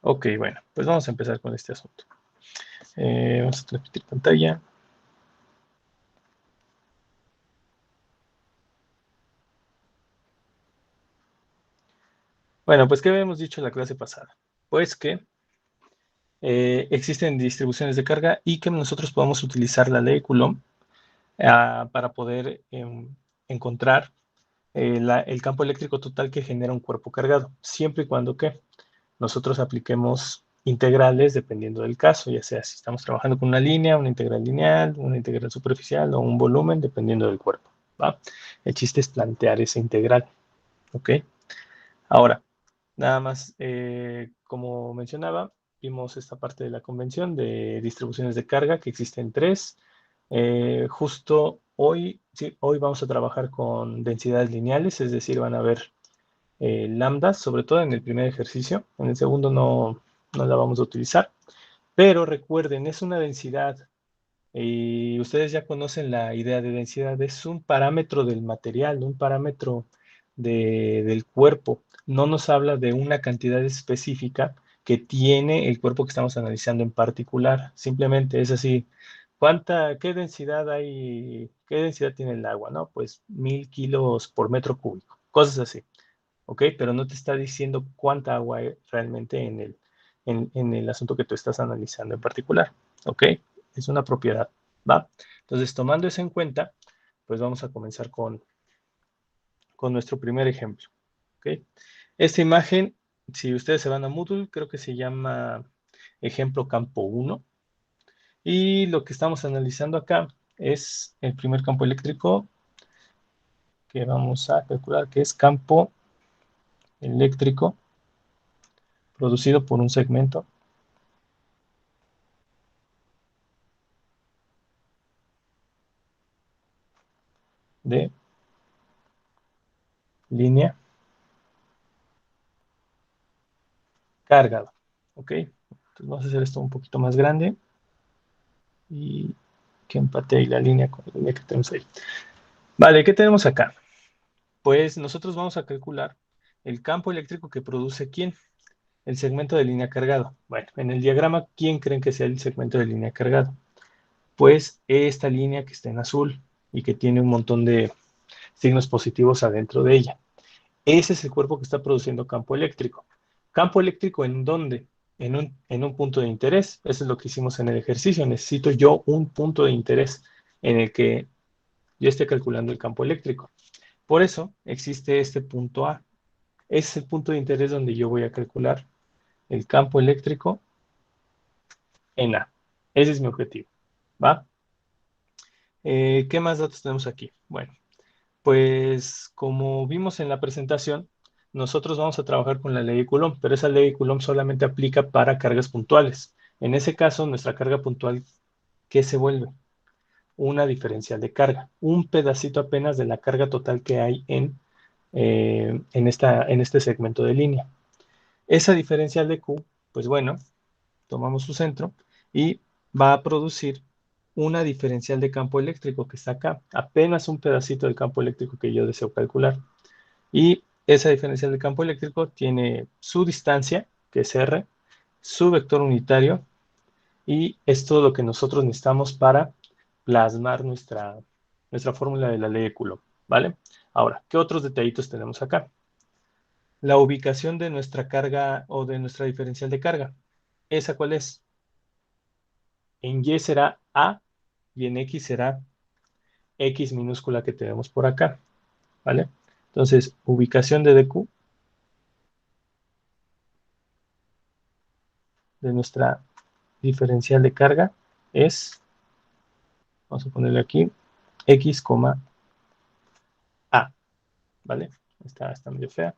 Ok, bueno, pues vamos a empezar con este asunto. Vamos a transmitir pantalla. Bueno, pues ¿qué habíamos dicho en la clase pasada? Pues que existen distribuciones de carga y que nosotros podemos utilizar la ley de Coulomb para poder encontrar el campo eléctrico total que genera un cuerpo cargado, siempre y cuando que nosotros apliquemos integrales dependiendo del caso, ya sea si estamos trabajando con una línea, una integral lineal, una integral superficial o un volumen, dependiendo del cuerpo, ¿va? El chiste es plantear esa integral, ¿ok? Ahora, nada más, como mencionaba, vimos esta parte de la convención de distribuciones de carga, que existen tres. Justo hoy, sí, hoy vamos a trabajar con densidades lineales, es decir, van a haber lambdas, sobre todo en el primer ejercicio. En el segundo no la vamos a utilizar. Pero recuerden, es una densidad y ustedes ya conocen la idea de densidad. Es un parámetro del material, un parámetro del cuerpo. No nos habla de una cantidad específica que tiene el cuerpo que estamos analizando en particular. Simplemente es así. ¿Qué densidad hay? ¿Qué densidad tiene el agua? ¿No? Pues 1000 kilos por metro cúbico. Cosas así. ¿Ok? Pero no te está diciendo cuánta agua hay realmente en el asunto que tú estás analizando en particular. ¿Ok? Es una propiedad, ¿va? Entonces, tomando eso en cuenta, pues vamos a comenzar con nuestro primer ejemplo. ¿Ok? Esta imagen, si ustedes se van a Moodle, creo que se llama ejemplo campo 1. Y lo que estamos analizando acá es el primer campo eléctrico que vamos a calcular, que es campo eléctrico producido por un segmento de línea cargada. ¿Ok? Entonces vamos a hacer esto un poquito más grande y que empate ahí la línea con la línea que tenemos ahí. Vale, ¿qué tenemos acá? Pues nosotros vamos a calcular el campo eléctrico que produce ¿quién? El segmento de línea cargado. Bueno, en el diagrama, ¿quién creen que sea el segmento de línea cargado? Pues esta línea que está en azul y que tiene un montón de signos positivos adentro de ella. Ese es el cuerpo que está produciendo campo eléctrico. ¿Campo eléctrico en dónde? En un punto de interés. Eso es lo que hicimos en el ejercicio. Necesito yo un punto de interés en el que yo esté calculando el campo eléctrico. Por eso existe este punto A. Ese es el punto de interés donde yo voy a calcular el campo eléctrico en A. Ese es mi objetivo. ¿Va? ¿Qué más datos tenemos aquí? Bueno, pues como vimos en la presentación, nosotros vamos a trabajar con la ley de Coulomb, pero esa ley de Coulomb solamente aplica para cargas puntuales. En ese caso, nuestra carga puntual, ¿qué se vuelve? Una diferencial de carga, un pedacito apenas de la carga total que hay en este segmento de línea. Esa diferencial de Q, pues bueno, tomamos su centro y va a producir una diferencial de campo eléctrico que está acá, apenas un pedacito del campo eléctrico que yo deseo calcular. Y esa diferencial de campo eléctrico tiene su distancia, que es R, su vector unitario, y es todo lo que nosotros necesitamos para plasmar nuestra fórmula de la ley de Coulomb, ¿vale? Ahora, ¿qué otros detallitos tenemos acá? La ubicación de nuestra carga o de nuestra diferencial de carga. ¿Esa cuál es? En Y será A y en X será X minúscula que tenemos por acá, ¿vale? Entonces, ubicación de DQ de nuestra diferencial de carga es, vamos a ponerle aquí, X, A, ¿vale? Está medio fea.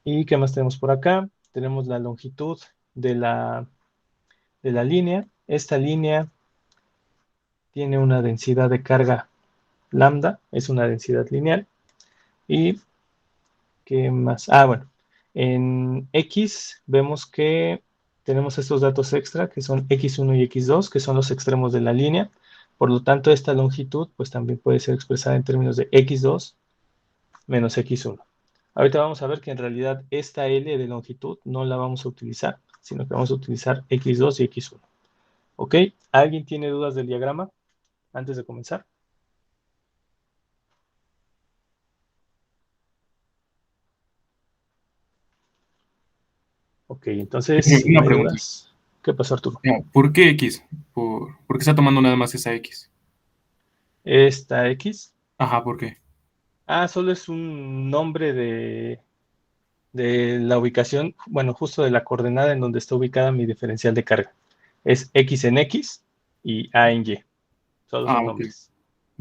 ¿Y qué más tenemos por acá? Tenemos la longitud de la línea. Esta línea tiene una densidad de carga lambda, es una densidad lineal. ¿Y qué más? Bueno, en X vemos que tenemos estos datos extra, que son X1 y X2, que son los extremos de la línea. Por lo tanto, esta longitud pues también puede ser expresada en términos de X2 menos X1. Ahorita vamos a ver que en realidad esta L de longitud no la vamos a utilizar, sino que vamos a utilizar X2 y X1. ¿Ok? ¿Alguien tiene dudas del diagrama antes de comenzar? Ok, entonces, si no Una hay pregunta. dudas, ¿qué pasó, Arturo? ¿Por qué X? ¿Por qué está tomando nada más esa X? Esta X, Ajá, ¿por qué? solo es un nombre de la ubicación, bueno, justo de la coordenada en donde está ubicada mi diferencial de carga. Es X en X y A en Y. Solo Ah, son ok. nombres.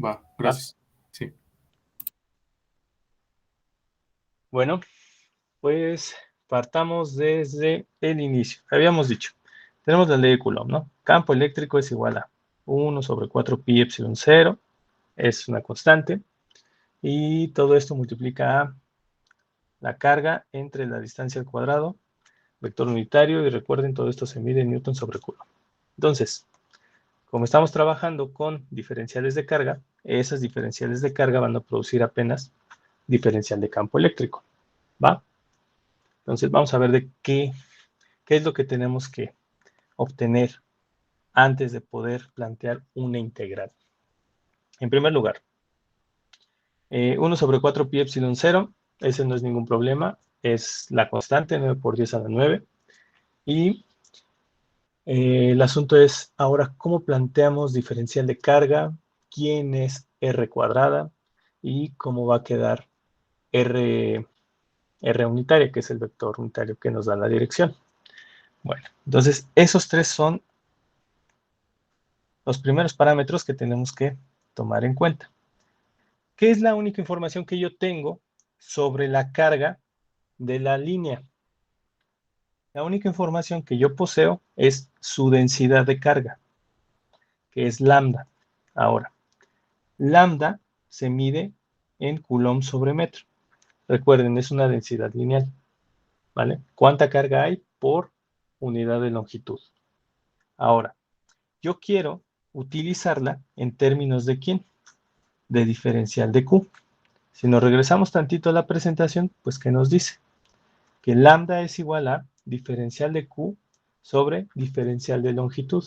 Va, ¿Va? gracias. Sí. Bueno, pues partamos desde el inicio. Habíamos dicho, tenemos la ley de Coulomb, ¿no? Campo eléctrico es igual a 1 sobre 4 pi epsilon 0, es una constante, y todo esto multiplica a la carga entre la distancia al cuadrado, vector unitario, y recuerden, todo esto se mide en newton sobre Coulomb. Entonces, como estamos trabajando con diferenciales de carga, esas diferenciales de carga van a producir apenas diferencial de campo eléctrico, ¿va? Entonces vamos a ver de qué es lo que tenemos que obtener antes de poder plantear una integral. En primer lugar, 1 sobre 4 pi epsilon 0, ese no es ningún problema, es la constante, 9 por 10 a la 9. Y el asunto es ahora cómo planteamos diferencial de carga, quién es R cuadrada y cómo va a quedar R unitaria, que es el vector unitario que nos da la dirección. Bueno, entonces esos tres son los primeros parámetros que tenemos que tomar en cuenta. ¿Qué es la única información que yo tengo sobre la carga de la línea? La única información que yo poseo es su densidad de carga, que es lambda. Ahora, lambda se mide en coulomb sobre metro. Recuerden, es una densidad lineal, ¿vale? ¿Cuánta carga hay por unidad de longitud? Ahora, yo quiero utilizarla en términos de ¿quién? De diferencial de Q. Si nos regresamos tantito a la presentación, pues ¿qué nos dice? Que lambda es igual a diferencial de Q sobre diferencial de longitud.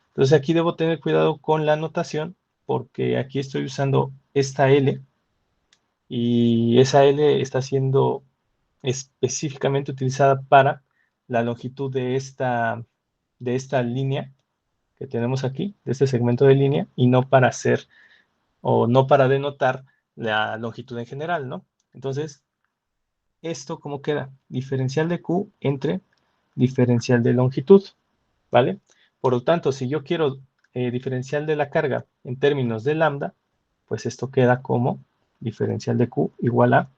Entonces aquí debo tener cuidado con la notación porque aquí estoy usando esta L y esa L está siendo específicamente utilizada para la longitud de esta línea que tenemos aquí, de este segmento de línea, y no para hacer o no para denotar la longitud en general, ¿no? Entonces, ¿esto cómo queda? Diferencial de Q entre diferencial de longitud, ¿vale? Por lo tanto, si yo quiero diferencial de la carga en términos de lambda, pues esto queda como diferencial de Q igual a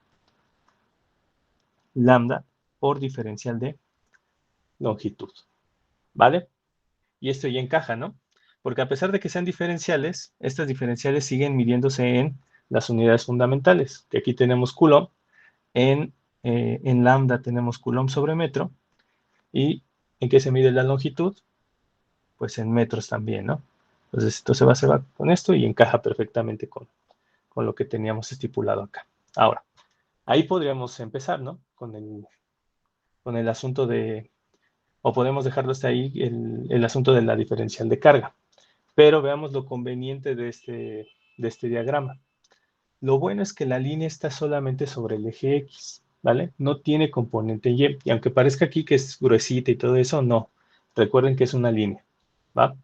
lambda por diferencial de longitud, ¿vale? Y esto ya encaja, ¿no? Porque a pesar de que sean diferenciales, estas diferenciales siguen midiéndose en las unidades fundamentales, que aquí tenemos Coulomb, en lambda tenemos Coulomb sobre metro, y ¿en qué se mide la longitud? Pues en metros también, ¿no? Entonces esto se va con esto y encaja perfectamente con lo que teníamos estipulado acá. Ahora, ahí podríamos empezar, ¿no? Con el asunto de, o podemos dejarlo hasta ahí, el asunto de la diferencial de carga. Pero veamos lo conveniente de este diagrama. Lo bueno es que la línea está solamente sobre el eje X, ¿vale? No tiene componente Y. Y aunque parezca aquí que es gruesita y todo eso, no. Recuerden que es una línea, ¿va?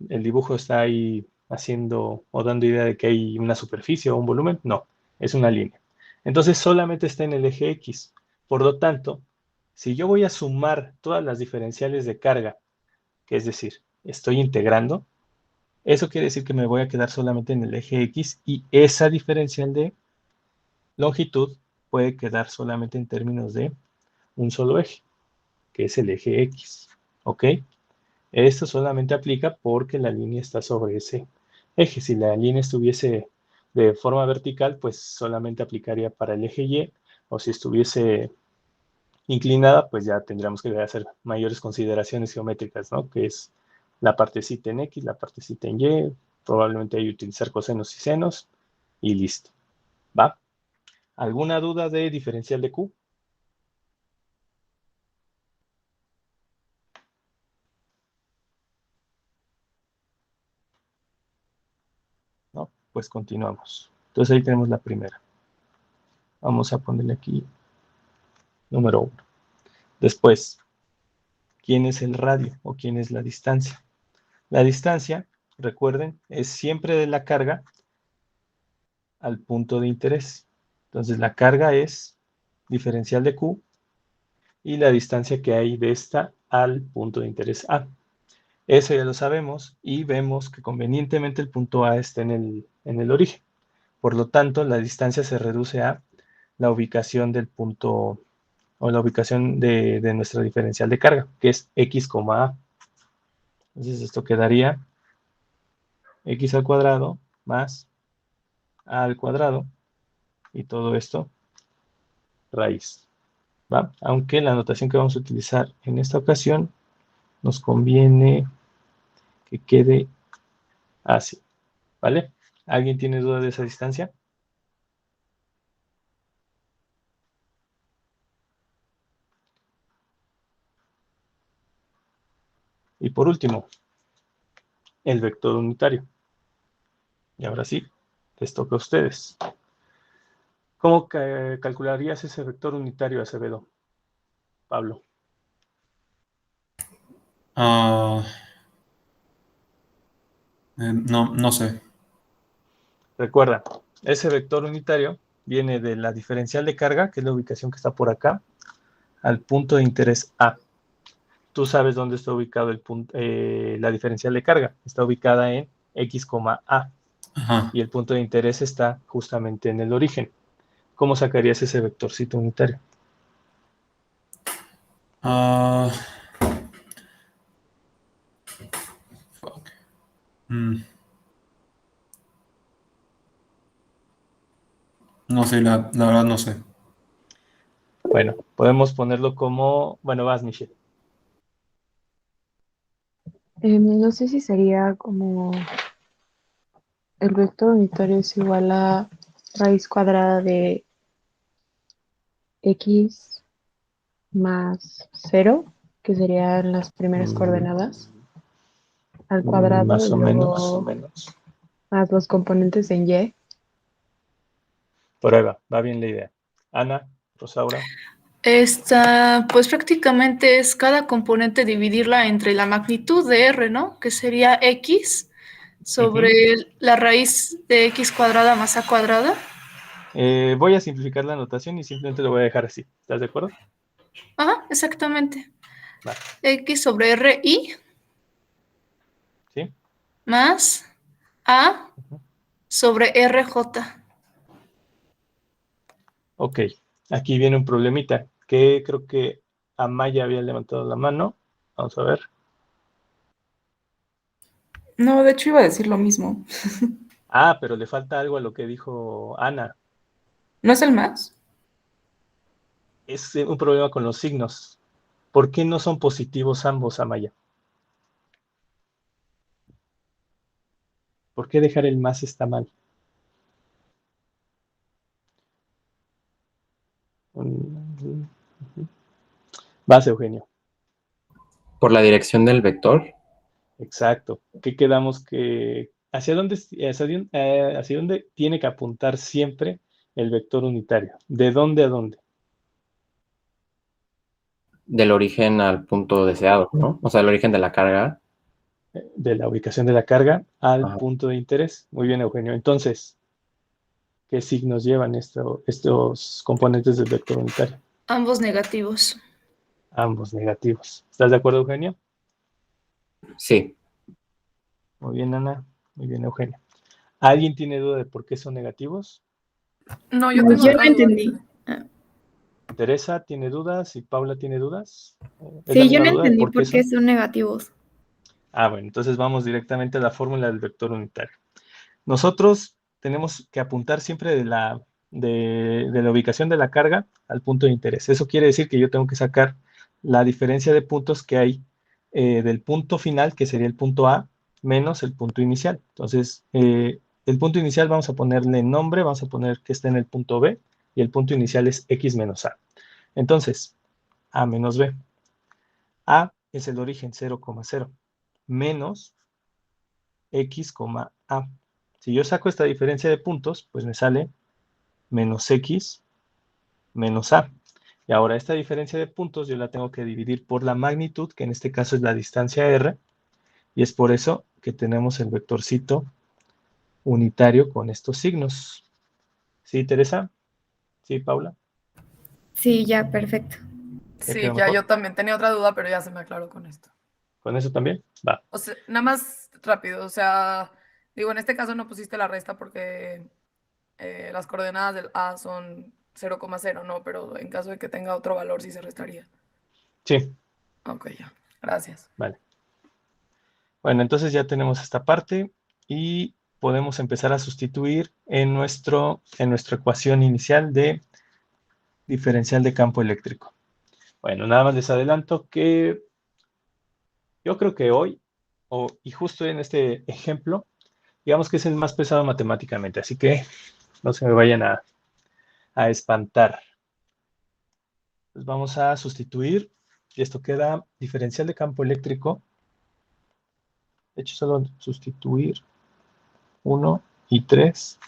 El dibujo está ahí haciendo o dando idea de que hay una superficie o un volumen. No, es una línea. Entonces solamente está en el eje X. Por lo tanto, si yo voy a sumar todas las diferenciales de carga, que es decir, estoy integrando, eso quiere decir que me voy a quedar solamente en el eje X y esa diferencial de longitud puede quedar solamente en términos de un solo eje, que es el eje X. ¿Ok? Esto solamente aplica porque la línea está sobre ese eje. Si la línea estuviese de forma vertical, pues solamente aplicaría para el eje Y, o si estuviese inclinada, pues ya tendríamos que hacer mayores consideraciones geométricas, ¿no? Que es la partecita en X, la partecita en Y, probablemente hay que utilizar cosenos y senos, y listo, ¿va? ¿Alguna duda de diferencial de Q? ¿No? Pues continuamos. Entonces ahí tenemos la primera. Vamos a ponerle aquí número 1. Después, ¿quién es el radio o quién es la distancia? La distancia, recuerden, es siempre de la carga al punto de interés. Entonces la carga es diferencial de Q y la distancia que hay de esta al punto de interés A. Eso ya lo sabemos y vemos que convenientemente el punto A está en el origen. Por lo tanto, la distancia se reduce a la ubicación del punto o la ubicación de nuestra diferencial de carga, que es x, A. Entonces esto quedaría x al cuadrado más a al cuadrado y todo esto raíz. ¿Va? Aunque la notación que vamos a utilizar en esta ocasión nos conviene que quede así. ¿Vale? ¿Alguien tiene duda de esa distancia? Y por último, el vector unitario. Y ahora sí, les toca a ustedes. ¿Cómo calcularías ese vector unitario, Acevedo? Pablo. No sé. Recuerda, ese vector unitario viene de la diferencial de carga, que es la ubicación que está por acá, al punto de interés A. Tú sabes dónde está ubicado la diferencial de carga. Está ubicada en x, A. Ajá. Y el punto de interés está justamente en el origen. ¿Cómo sacarías ese vectorcito unitario? Ah, fuck. No sé, la verdad no sé. Bueno, podemos ponerlo como... Bueno, vas, Michelle. No sé si sería como el vector unitario es igual a raíz cuadrada de x más 0, que serían las primeras coordenadas, al cuadrado Más y o menos. luego más los componentes en y. Por ahí va bien la idea. Ana, Rosaura. Pues prácticamente es cada componente dividirla entre la magnitud de R, ¿no? Que sería X sobre la raíz de X cuadrada más A cuadrada. Voy a simplificar la anotación y simplemente lo voy a dejar así. ¿Estás de acuerdo? Ajá, exactamente. Va. X sobre RI ¿Sí? más A sobre RJ. Ok. Aquí viene un problemita que creo que Amaya había levantado la mano. Vamos a ver. No, de hecho iba a decir lo mismo. Ah, pero le falta algo a lo que dijo Ana. ¿No es el más? Es un problema con los signos. ¿Por qué no son positivos ambos, Amaya? ¿Por qué dejar el más está mal? Vas, Eugenio. Por la dirección del vector. Exacto. ¿Qué quedamos que... hacia dónde tiene que apuntar siempre el vector unitario? ¿De dónde a dónde? Del origen al punto deseado, ¿no? O sea, el origen de la carga. De la ubicación de la carga al Ajá. punto de interés. Muy bien, Eugenio. Entonces, ¿qué signos llevan estos componentes del vector unitario? Ambos negativos. Ambos negativos. ¿Estás de acuerdo, Eugenio? Sí. Muy bien, Ana. Muy bien, Eugenio. ¿Alguien tiene duda de por qué son negativos? No, yo No, tengo yo otra no duda. entendí. ¿Teresa tiene dudas y Paula tiene dudas? ¿Es la Sí, yo misma no duda de entendí por qué por qué son? son negativos. Ah, bueno, entonces vamos directamente a la fórmula del vector unitario. Nosotros tenemos que apuntar siempre de la ubicación de la carga al punto de interés. Eso quiere decir que yo tengo que sacar la diferencia de puntos que hay del punto final, que sería el punto A, menos el punto inicial. Entonces, el punto inicial vamos a ponerle nombre, vamos a poner que está en el punto B, y el punto inicial es x menos a. Entonces, a menos b. A es el origen 0,0 menos x, a. Si yo saco esta diferencia de puntos, pues me sale menos x menos a. Y ahora esta diferencia de puntos yo la tengo que dividir por la magnitud, que en este caso es la distancia r, y es por eso que tenemos el vectorcito unitario con estos signos. ¿Sí, Teresa? ¿Sí, Paula? Sí, ya, perfecto. ¿Ya Sí, quedó ya mejor? yo también tenía otra duda, pero ya se me aclaró con esto. ¿Con eso también? Va. O sea, nada más rápido, o sea, digo, en este caso no pusiste la resta porque las coordenadas del A son 0,0, ¿no? Pero en caso de que tenga otro valor sí se restaría. Sí, Ok, ya. Gracias. vale. Bueno, entonces ya tenemos esta parte y podemos empezar a sustituir en nuestra ecuación inicial de diferencial de campo eléctrico. Bueno, nada más les adelanto que yo creo que hoy, y justo en este ejemplo, digamos que es el más pesado matemáticamente, así que no se me vayan a espantar. Pues vamos a sustituir, y esto queda diferencial de campo eléctrico. De hecho, solo sustituir 1 y 3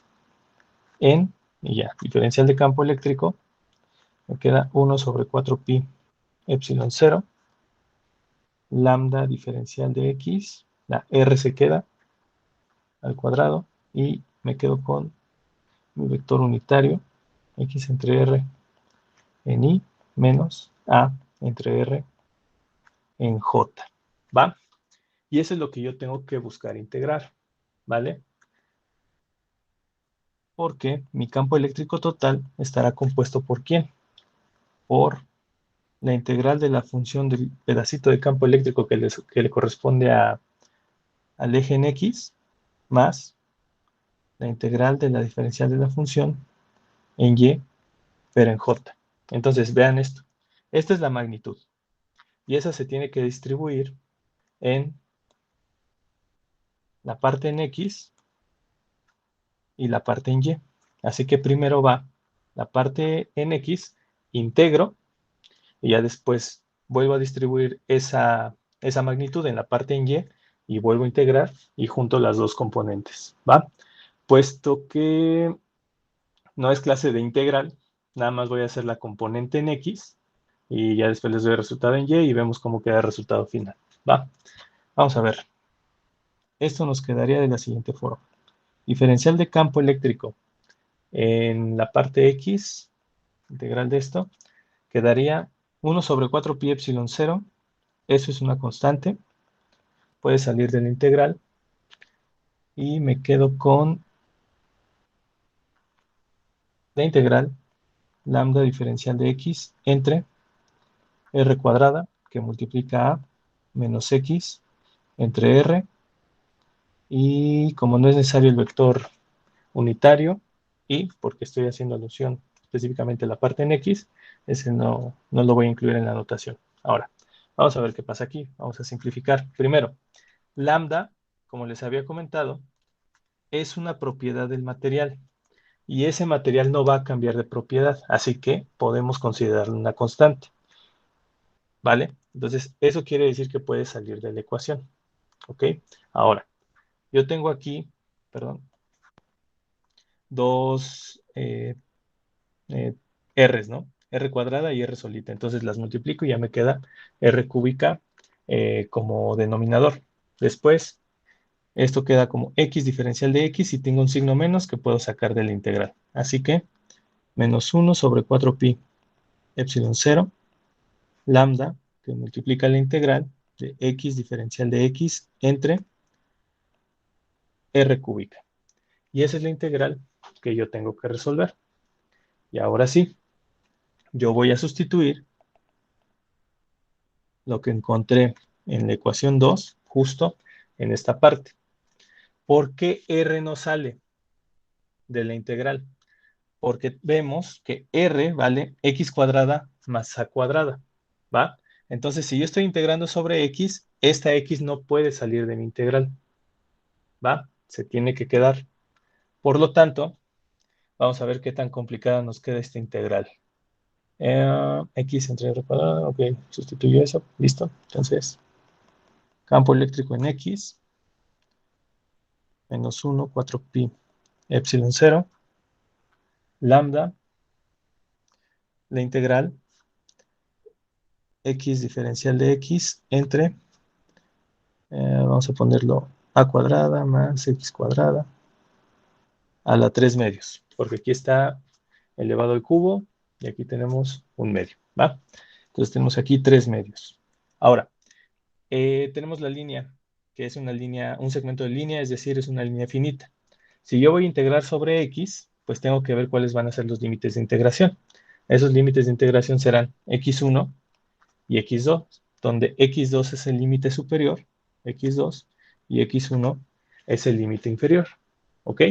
y ya, diferencial de campo eléctrico, me queda 1 sobre 4 pi epsilon 0, lambda diferencial de x, la r se queda al cuadrado, y me quedo con mi vector unitario, x entre r en i, menos a entre r en j, ¿va? Y eso es lo que yo tengo que buscar integrar, ¿vale? Porque mi campo eléctrico total estará compuesto ¿por quién? Por la integral de la función del pedacito de campo eléctrico que le corresponde al eje en x, más la integral de la diferencial de la función en y, pero en j. Entonces, vean esto. Esta es la magnitud. Y esa se tiene que distribuir en la parte en x y la parte en y. Así que primero va la parte en x, integro, y ya después vuelvo a distribuir esa magnitud en la parte en y vuelvo a integrar y junto las dos componentes, ¿va? Puesto que no es clase de integral, nada más voy a hacer la componente en x y ya después les doy el resultado en y vemos cómo queda el resultado final, ¿va? Vamos a ver. Esto nos quedaría de la siguiente forma. Diferencial de campo eléctrico en la parte x, integral de esto, quedaría 1 sobre 4 pi epsilon 0, eso es una constante, puede salir de la integral, y me quedo con la integral lambda diferencial de x entre r cuadrada, que multiplica a menos x entre r, y como no es necesario el vector unitario, y porque estoy haciendo alusión específicamente a la parte en x, ese no lo voy a incluir en la notación. Ahora, vamos a ver qué pasa aquí. Vamos a simplificar. Primero, lambda, como les había comentado, es una propiedad del material, y ese material no va a cambiar de propiedad, así que podemos considerarlo una constante, ¿vale? Entonces, eso quiere decir que puede salir de la ecuación, ¿ok? Ahora, yo tengo aquí, perdón, dos r's, ¿no? R cuadrada y R solita. Entonces las multiplico y ya me queda R cúbica como denominador. Después, esto queda como X diferencial de X y tengo un signo menos que puedo sacar de la integral. Así que, menos 1 sobre 4 pi epsilon 0, lambda, que multiplica la integral de X diferencial de X entre R cúbica. Y esa es la integral que yo tengo que resolver. Y ahora sí, yo voy a sustituir lo que encontré en la ecuación 2, justo en esta parte. ¿Por qué R no sale de la integral? Porque vemos que R vale x cuadrada más a cuadrada, ¿va? Entonces, si yo estoy integrando sobre x, esta x no puede salir de mi integral, ¿va? Se tiene que quedar. Por lo tanto, Vamos a ver qué tan complicada nos queda esta integral. X entre R cuadrado, ok, sustituyo eso, listo. Entonces, campo eléctrico en X, menos 1, 4pi, epsilon 0, lambda, la integral, X diferencial de X entre, vamos a ponerlo A cuadrada más X cuadrada, a la 3 medios, porque aquí está elevado al cubo, y aquí tenemos un medio, ¿va? Entonces tenemos aquí 3 medios. Ahora, tenemos la línea, que es una línea, un segmento de línea, es decir, es una línea finita. Si yo voy a integrar sobre X, pues tengo que ver cuáles van a ser los límites de integración. Esos límites de integración serán X1 y X2, donde X2 es el límite superior, X2, y X1 es el límite inferior, ¿ok?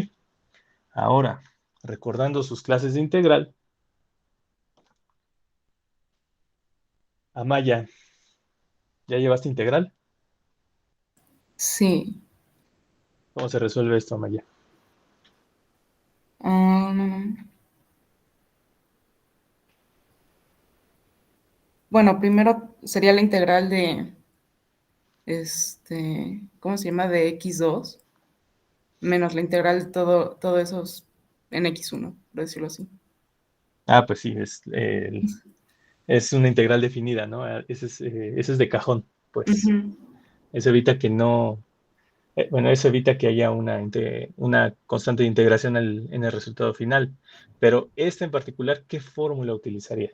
Ahora, recordando sus clases de integral, Amaya, ¿ya llevaste integral? Sí. ¿Cómo se resuelve esto, Amaya? Bueno, primero sería la integral de, ¿cómo se llama? De x2, menos la integral de todo eso en x1, por decirlo así. Ah, pues sí, es una integral definida, ¿no? Ese es de cajón, pues. Ujú. Eso evita que no... bueno, eso evita que haya una constante de integración en el resultado final. Pero esta en particular, ¿qué fórmula utilizaría?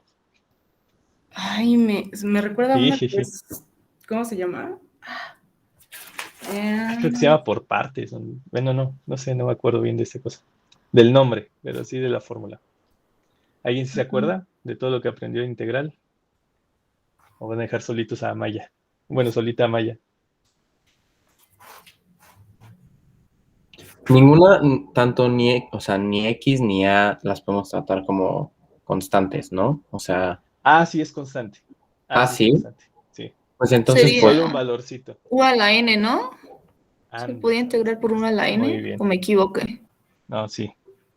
Ay, me recuerda a Sí, una sí, que sí. es, ¿cómo se llama? Creo que se llama por partes. Bueno, no sé, no me acuerdo bien de esta cosa. Del nombre, pero sí de la fórmula. ¿Alguien sí se acuerda de todo lo que aprendió de integral? ¿O van a dejar solitos a Maya? Bueno, solita a Maya. Ninguna, tanto o sea, ni X ni A las podemos tratar como constantes, ¿no? O sea, Ah, sí es constante. Ah, sí es sí, constante. Sí. pues entonces, pues, Solo un Sería valorcito. U a la N, ¿no? ¿Se podía Andas. integrar por 1 a la Muy N? bien. ¿O me equivoqué? No, sí.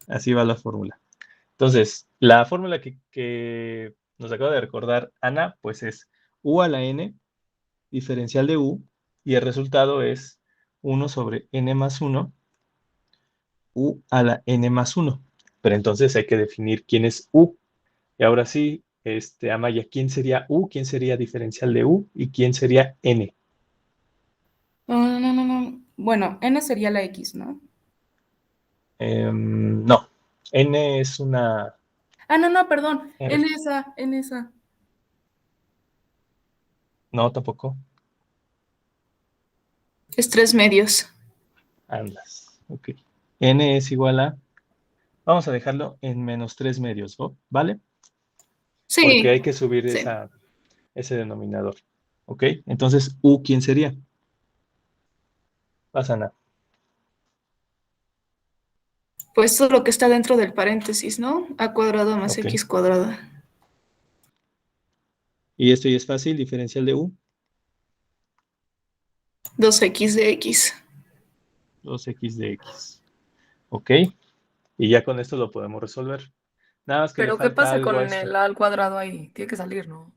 Así va la fórmula. Entonces, la fórmula que nos acaba de recordar Ana, pues es U a la N, diferencial de U, y el resultado es 1 sobre N más 1, U a la N más 1. Pero entonces hay que definir quién es U. Y ahora sí, Amaya, ¿quién sería U? ¿Quién sería diferencial de U? ¿Y quién sería N? No. Bueno, n sería la x, ¿no? No. N es una Ah, no, perdón. R. En esa. No, tampoco. Es 3 medios. Andas. Ok. N es igual a... Vamos a dejarlo en menos 3 medios, ¿no? ¿Vale? Porque hay Sí, que subir sí. ese denominador. ¿Ok? Entonces, U, ¿quién sería? Pasa nada. Pues todo lo que está dentro del paréntesis, ¿no? A cuadrado más Ok. X cuadrada. Y esto ya es fácil, diferencial de U, 2X de X. 2x de X. ¿Ok? Y ya con esto lo podemos resolver. Nada más que le Pero ¿qué falta pasa algo a con esto. el A al cuadrado ahí? Tiene que salir, ¿no?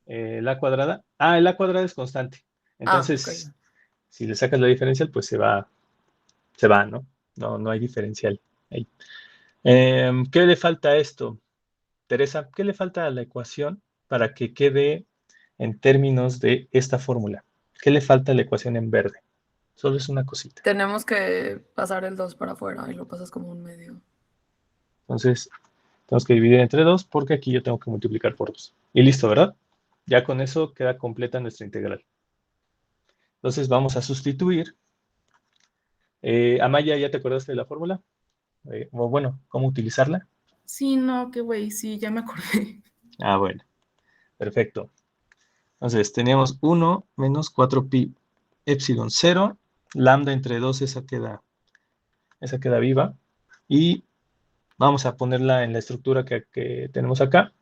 La cuadrada. Ah, la cuadrada es constante. Ah, ok. Entonces, si le sacas la diferencial, pues se va, ¿no? No hay diferencial ahí. ¿Qué le falta a esto? Teresa, ¿qué le falta a la ecuación para que quede en términos de esta fórmula? ¿Qué le falta a la ecuación en verde? Solo es una cosita. Tenemos que pasar el 2 para afuera y lo pasas como un medio. Entonces, tenemos que dividir entre 2 porque aquí yo tengo que multiplicar por 2. Y listo, ¿verdad? Ya con eso queda completa nuestra integral. Entonces vamos a sustituir. Amaya, ¿ya te acordaste de la fórmula? O bueno, ¿cómo utilizarla? Sí, no, qué güey, sí, ya me acordé. Ah, bueno, perfecto. Entonces, teníamos 1 menos 4pi epsilon 0, lambda entre 2, esa queda viva. Y vamos a ponerla en la estructura que tenemos acá.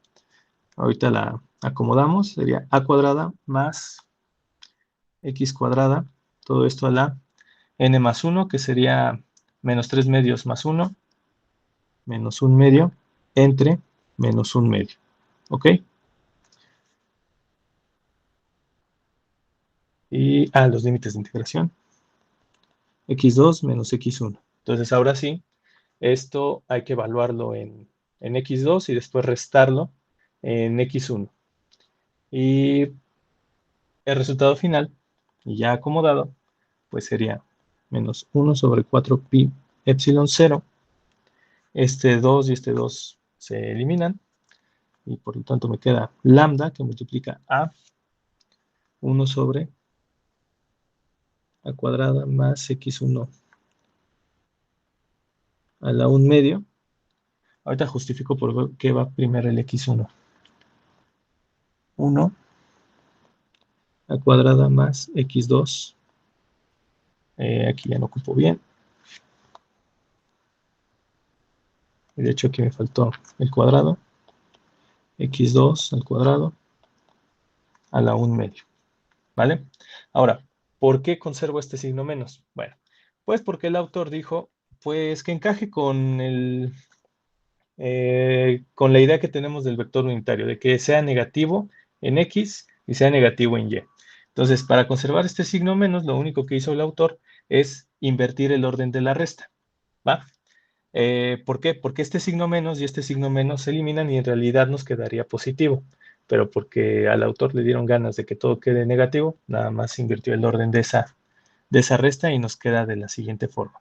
Ahorita la acomodamos, sería a cuadrada más x cuadrada, todo esto a la n más 1, que sería menos 3 medios más 1, menos 1/2 entre menos 1/2. ¿Ok? Y los límites de integración. x2 menos x1. Entonces, ahora sí, esto hay que evaluarlo en x2 y después restarlo en x1. Y el resultado final, y ya acomodado, pues sería menos 1 sobre 4pi epsilon 0. Este 2 y este 2 se eliminan. Y por lo tanto me queda lambda, que multiplica a 1 sobre a cuadrada más x1 a la 1/2. Ahorita justifico por qué va primero el x1. 1 a cuadrada más x2. Aquí ya no ocupo bien. Y de hecho aquí me faltó el cuadrado. x2 al cuadrado a la 1/2. ¿Vale? Ahora, ¿por qué conservo este signo menos? Bueno, pues porque el autor dijo, pues que encaje con con la idea que tenemos del vector unitario, de que sea negativo en X y sea negativo en Y. Entonces, para conservar este signo menos, lo único que hizo el autor es invertir el orden de la resta. ¿Va? ¿Por qué? Porque este signo menos y este signo menos se eliminan y en realidad nos quedaría positivo. Pero porque al autor le dieron ganas de que todo quede negativo, nada más invirtió el orden de esa resta y nos queda de la siguiente forma.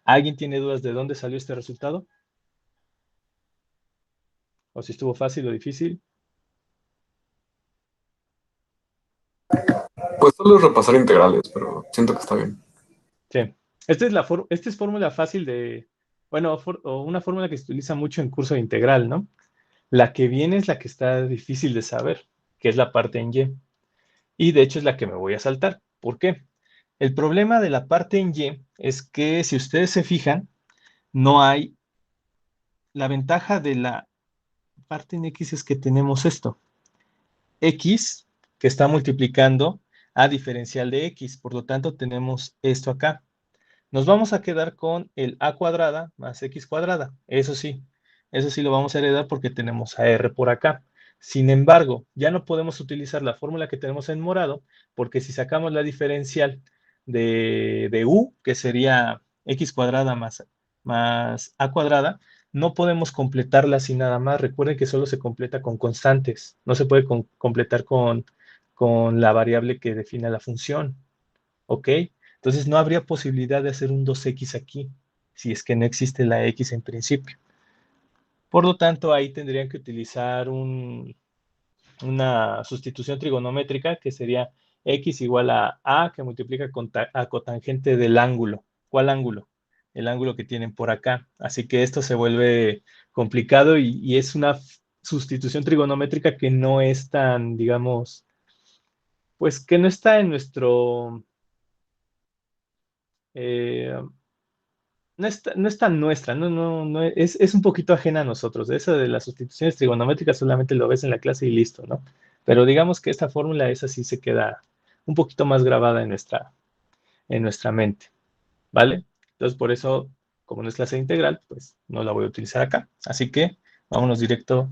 ¿Alguien tiene dudas de dónde salió este resultado? ¿O si estuvo fácil o difícil? Pues solo es repasar integrales, pero siento que está bien. Sí. Esta es fórmula fácil de, bueno, o una fórmula que se utiliza mucho en curso de integral, ¿no? La que viene es la que está difícil de saber, que es la parte en Y. Y de hecho es la que me voy a saltar. ¿Por qué? El problema de la parte en Y es que si ustedes se fijan, no hay, la ventaja de la parte en X es que tenemos esto. X, que está multiplicando a diferencial de X, por lo tanto tenemos esto acá. Nos vamos a quedar con el a cuadrada más x cuadrada. Eso sí lo vamos a heredar porque tenemos a r por acá. Sin embargo, ya no podemos utilizar la fórmula que tenemos en morado, porque si sacamos la diferencial de u, que sería x cuadrada más a cuadrada, no podemos completarla así nada más. Recuerden que solo se completa con constantes, no se puede completar con la variable que define la función. ¿Ok? Entonces no habría posibilidad de hacer un 2x aquí, si es que no existe la x en principio. Por lo tanto, ahí tendrían que utilizar una sustitución trigonométrica que sería x igual a que multiplica a cotangente del ángulo. ¿Cuál ángulo? El ángulo que tienen por acá. Así que esto se vuelve complicado y es una sustitución trigonométrica que no es tan, digamos, pues que no está en nuestro... no es tan nuestra, no es un poquito ajena a nosotros. Eso de las sustituciones trigonométricas solamente lo ves en la clase y listo, ¿no? Pero digamos que esta fórmula esa sí se queda un poquito más grabada en nuestra mente, ¿vale? Entonces, por eso, como no es clase integral, pues no la voy a utilizar acá. Así que vámonos directo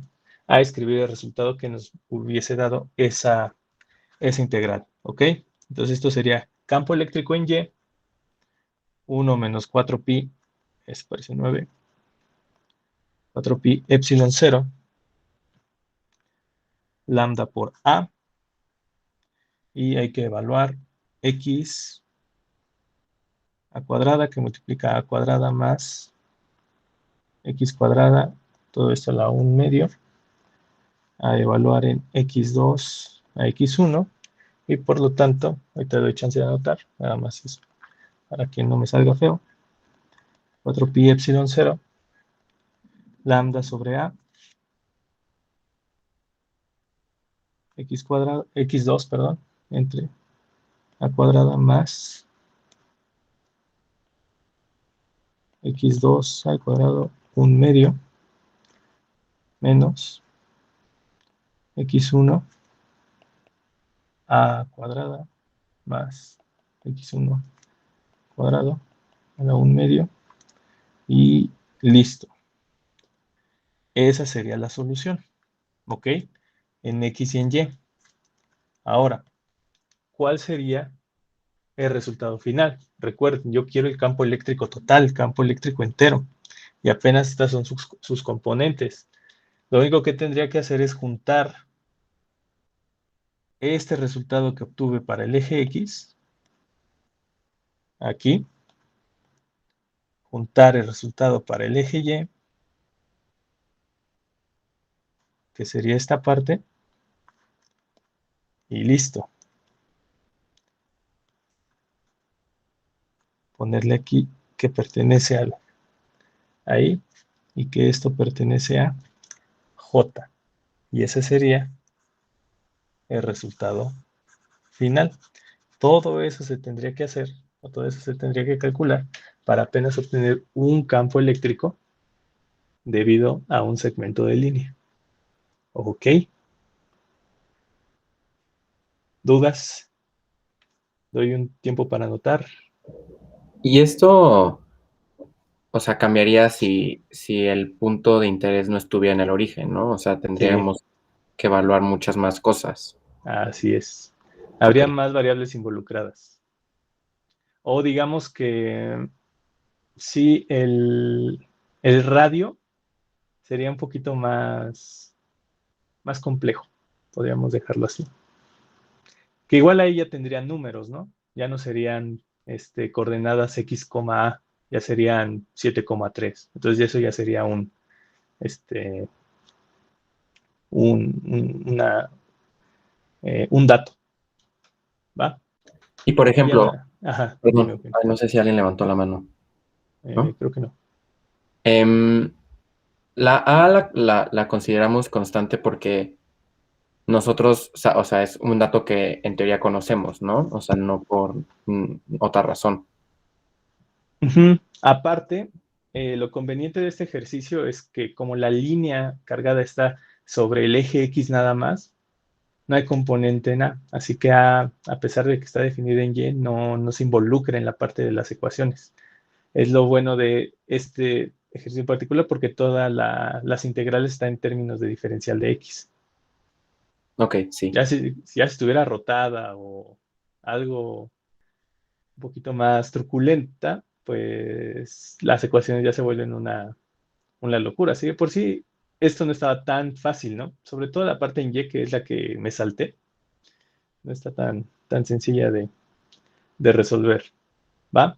a escribir el resultado que nos hubiese dado esa integral, ¿ok? Entonces, esto sería campo eléctrico en Y, 1 menos 4pi, eso parece 9, 4pi epsilon 0, lambda por a, y hay que evaluar x a cuadrada que multiplica a cuadrada más x cuadrada, todo esto a la 1/2, a evaluar en x2 a x1, y por lo tanto, ahorita doy chance de anotar, nada más eso, para que no me salga feo, 4pi epsilon 0, lambda sobre a, x cuadrada, x2, perdón, entre a cuadrada más x2 al cuadrado 1/2 menos x1 a cuadrada más x1 cuadrado a la 1/2 y listo. Esa sería la solución, ¿ok? En X y en Y. Ahora, ¿cuál sería el resultado final? Recuerden, yo quiero el campo eléctrico total, el campo eléctrico entero, y apenas estas son sus componentes. Lo único que tendría que hacer es juntar este resultado que obtuve para el eje X, aquí, juntar el resultado para el eje Y, que sería esta parte, y listo. Ponerle aquí que pertenece a ahí, y que esto pertenece a J. Y ese sería el resultado final. Todo eso se tendría que hacer, o todo eso se tendría que calcular para apenas obtener un campo eléctrico debido a un segmento de línea. ¿Ok? ¿Dudas? Doy un tiempo para anotar. Y esto, o sea, cambiaría si el punto de interés no estuviera en el origen, ¿no? O sea, tendríamos que evaluar muchas más cosas. Así es. Habría Ok. más variables involucradas. O digamos que sí, el radio sería un poquito más complejo. Podríamos dejarlo así. Que igual ahí ya tendrían números, ¿no? Ya no serían coordenadas X, A, ya serían 7,3. Entonces eso ya sería un dato, ¿va? Y por Y ya ejemplo, ajá, dime, perdón, ok. no sé si alguien levantó la mano, ¿no? Creo que no. La A la consideramos constante porque nosotros, o sea, es un dato que en teoría conocemos, ¿no? O sea, no por otra razón. Aparte, lo conveniente de este ejercicio es que como la línea cargada está sobre el eje X nada más, no hay componente en A, así que A pesar de que está definida en Y, no se involucra en la parte de las ecuaciones. Es lo bueno de este ejercicio en particular porque todas las integrales están en términos de diferencial de X. Ok, sí. Ya si estuviera rotada o algo un poquito más truculenta, pues las ecuaciones ya se vuelven una locura. Así que por sí, esto no estaba tan fácil, ¿no? Sobre todo la parte en Y, que es la que me salté. No está tan sencilla de resolver. ¿Va?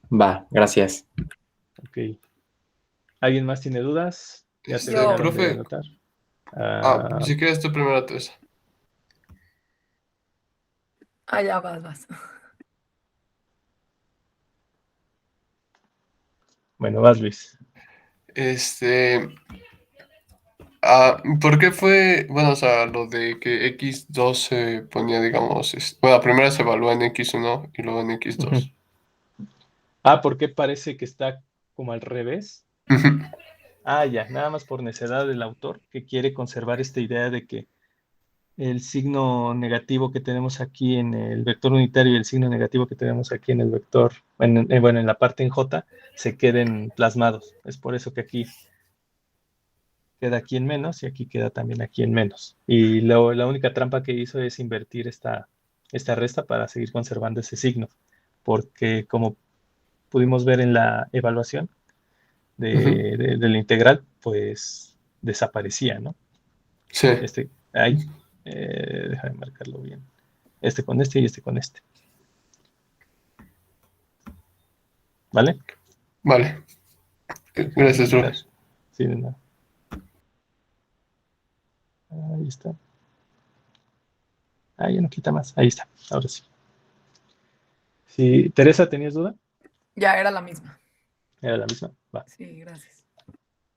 Va, gracias. Ok. ¿Alguien más tiene dudas? Ya terminaron de Profe, anotar. si quieres tú primero, Teresa. Ah, ya vas. Bueno, vas, Luis. ¿Por qué fue, bueno, o sea, lo de que X2 se ponía, digamos, bueno, primero se evalúa en X1 y luego en X2? ¿Por qué parece que está como al revés? Ya, nada más por necedad del autor, que quiere conservar esta idea de que el signo negativo que tenemos aquí en el vector unitario y el signo negativo que tenemos aquí en el vector, en la parte en J, se queden plasmados. Es por eso que aquí queda aquí en menos y aquí queda también aquí en menos. Y la única trampa que hizo es invertir esta resta para seguir conservando ese signo, porque como pudimos ver en la evaluación de la integral, pues desaparecía, ¿no? Sí, Déjame marcarlo bien. Este con este y este con este. ¿Vale? vale. Gracias, profe. Sí, de nada. Ahí está. Ya no quita más. Ahí está. Ahora sí. Sí. Teresa, ¿tenías duda? Ya era la misma. Era la misma. Va. Sí, gracias.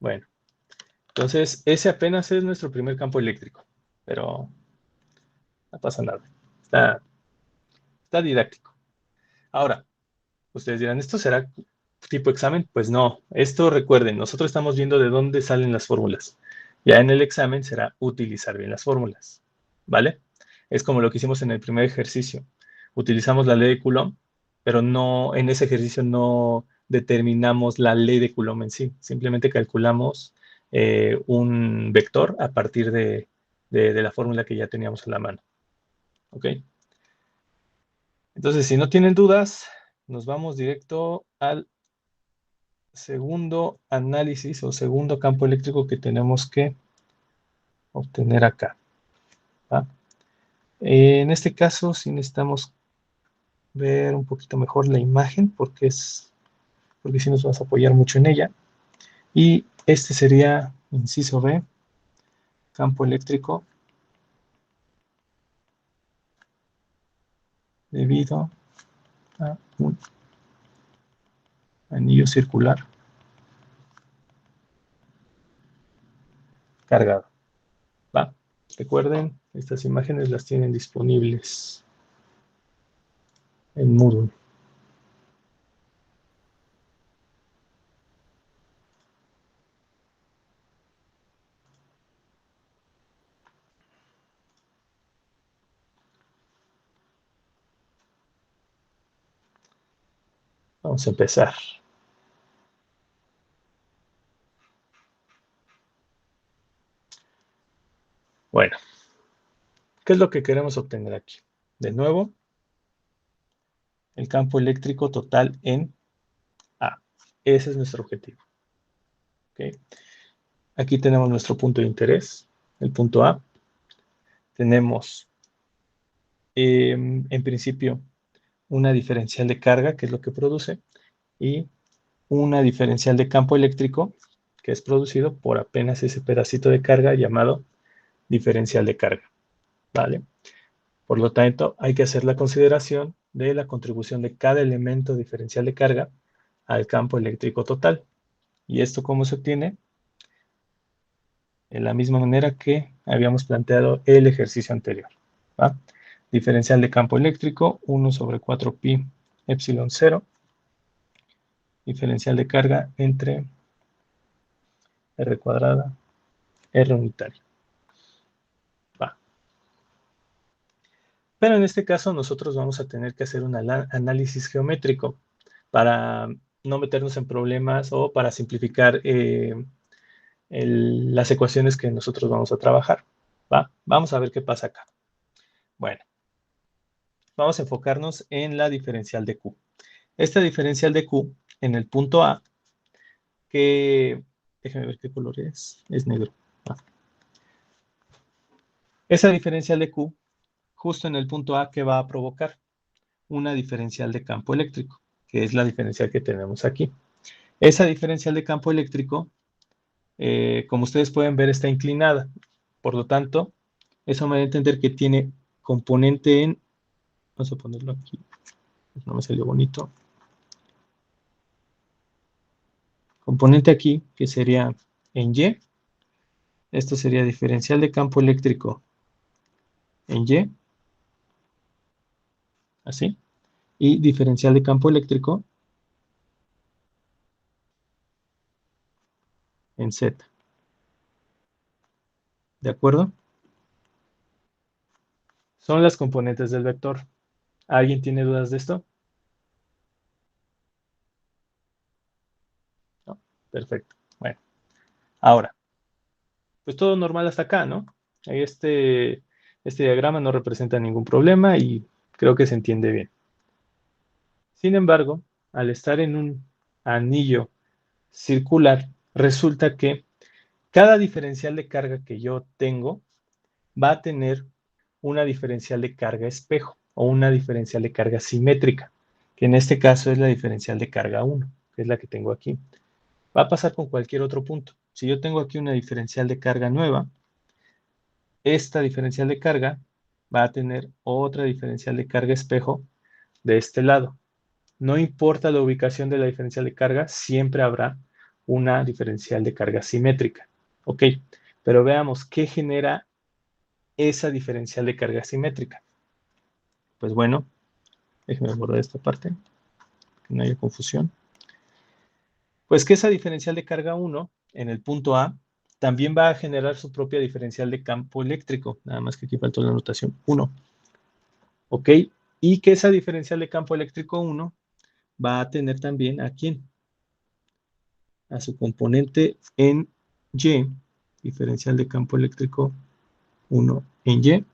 Bueno. Entonces, ese apenas es nuestro primer campo eléctrico. Pero no pasa nada. Está didáctico. Ahora, ustedes dirán, ¿esto será tipo examen? Pues no. Esto recuerden, nosotros estamos viendo de dónde salen las fórmulas. Ya en el examen será utilizar bien las fórmulas. ¿Vale? Es como lo que hicimos en el primer ejercicio. Utilizamos la ley de Coulomb, pero en ese ejercicio no determinamos la ley de Coulomb en sí. Simplemente calculamos un vector a partir de la fórmula que ya teníamos a la mano. ¿Ok? Entonces, si no tienen dudas, nos vamos directo al segundo análisis o segundo campo eléctrico que tenemos que obtener acá. ¿Va? En este caso, sí necesitamos ver un poquito mejor la imagen porque sí nos vamos a apoyar mucho en ella. Y este sería, inciso B, campo eléctrico debido a un anillo circular cargado. ¿Va? Recuerden, estas imágenes las tienen disponibles en Moodle. Vamos a empezar. Bueno, ¿qué es lo que queremos obtener aquí? De nuevo, el campo eléctrico total en A. Ese es nuestro objetivo. ¿Okay? Aquí tenemos nuestro punto de interés, el punto A. Tenemos, en principio, una diferencial de carga, que es lo que produce, y una diferencial de campo eléctrico, que es producido por apenas ese pedacito de carga llamado diferencial de carga. ¿Vale? Por lo tanto, hay que hacer la consideración de la contribución de cada elemento diferencial de carga al campo eléctrico total. ¿Y esto cómo se obtiene? En la misma manera que habíamos planteado el ejercicio anterior. ¿Va? Diferencial de campo eléctrico, 1 sobre 4pi epsilon 0. Diferencial de carga entre R cuadrada, R unitario. Va. Pero en este caso nosotros vamos a tener que hacer un análisis geométrico para no meternos en problemas o para simplificar las ecuaciones que nosotros vamos a trabajar. ¿Va? Vamos a ver qué pasa acá. Bueno, vamos a enfocarnos en la diferencial de Q. Esta diferencial de Q en el punto A, que déjenme ver qué color es negro. ¿Va? Esa diferencial de Q, justo en el punto A, ¿qué va a provocar? Una diferencial de campo eléctrico, que es la diferencial que tenemos aquí. Esa diferencial de campo eléctrico, como ustedes pueden ver, está inclinada. Por lo tanto, eso me da a entender que tiene componente en... Vamos a ponerlo aquí. No me salió bonito. Componente aquí, que sería en Y. Esto sería diferencial de campo eléctrico en Y. Así. Y diferencial de campo eléctrico en Z. ¿De acuerdo? Son las componentes del vector. ¿Alguien tiene dudas de esto? No. Perfecto. Bueno. Ahora, pues todo normal hasta acá, ¿no? Este diagrama no representa ningún problema y creo que se entiende bien. Sin embargo, al estar en un anillo circular, resulta que cada diferencial de carga que yo tengo va a tener una diferencial de carga espejo o una diferencial de carga simétrica, que en este caso es la diferencial de carga 1, que es la que tengo aquí. Va a pasar con cualquier otro punto. Si yo tengo aquí una diferencial de carga nueva, esta diferencial de carga va a tener otra diferencial de carga espejo de este lado. No importa la ubicación de la diferencial de carga, siempre habrá una diferencial de carga simétrica. Ok, pero veamos qué genera esa diferencial de carga simétrica. Pues bueno, déjenme borrar esta parte, que no haya confusión. Pues que esa diferencial de carga 1 en el punto A también va a generar su propia diferencial de campo eléctrico, nada más que aquí faltó la notación 1. Ok, y que esa diferencial de campo eléctrico 1 va a tener también a quién, a su componente en Y, diferencial de campo eléctrico 1 en Y,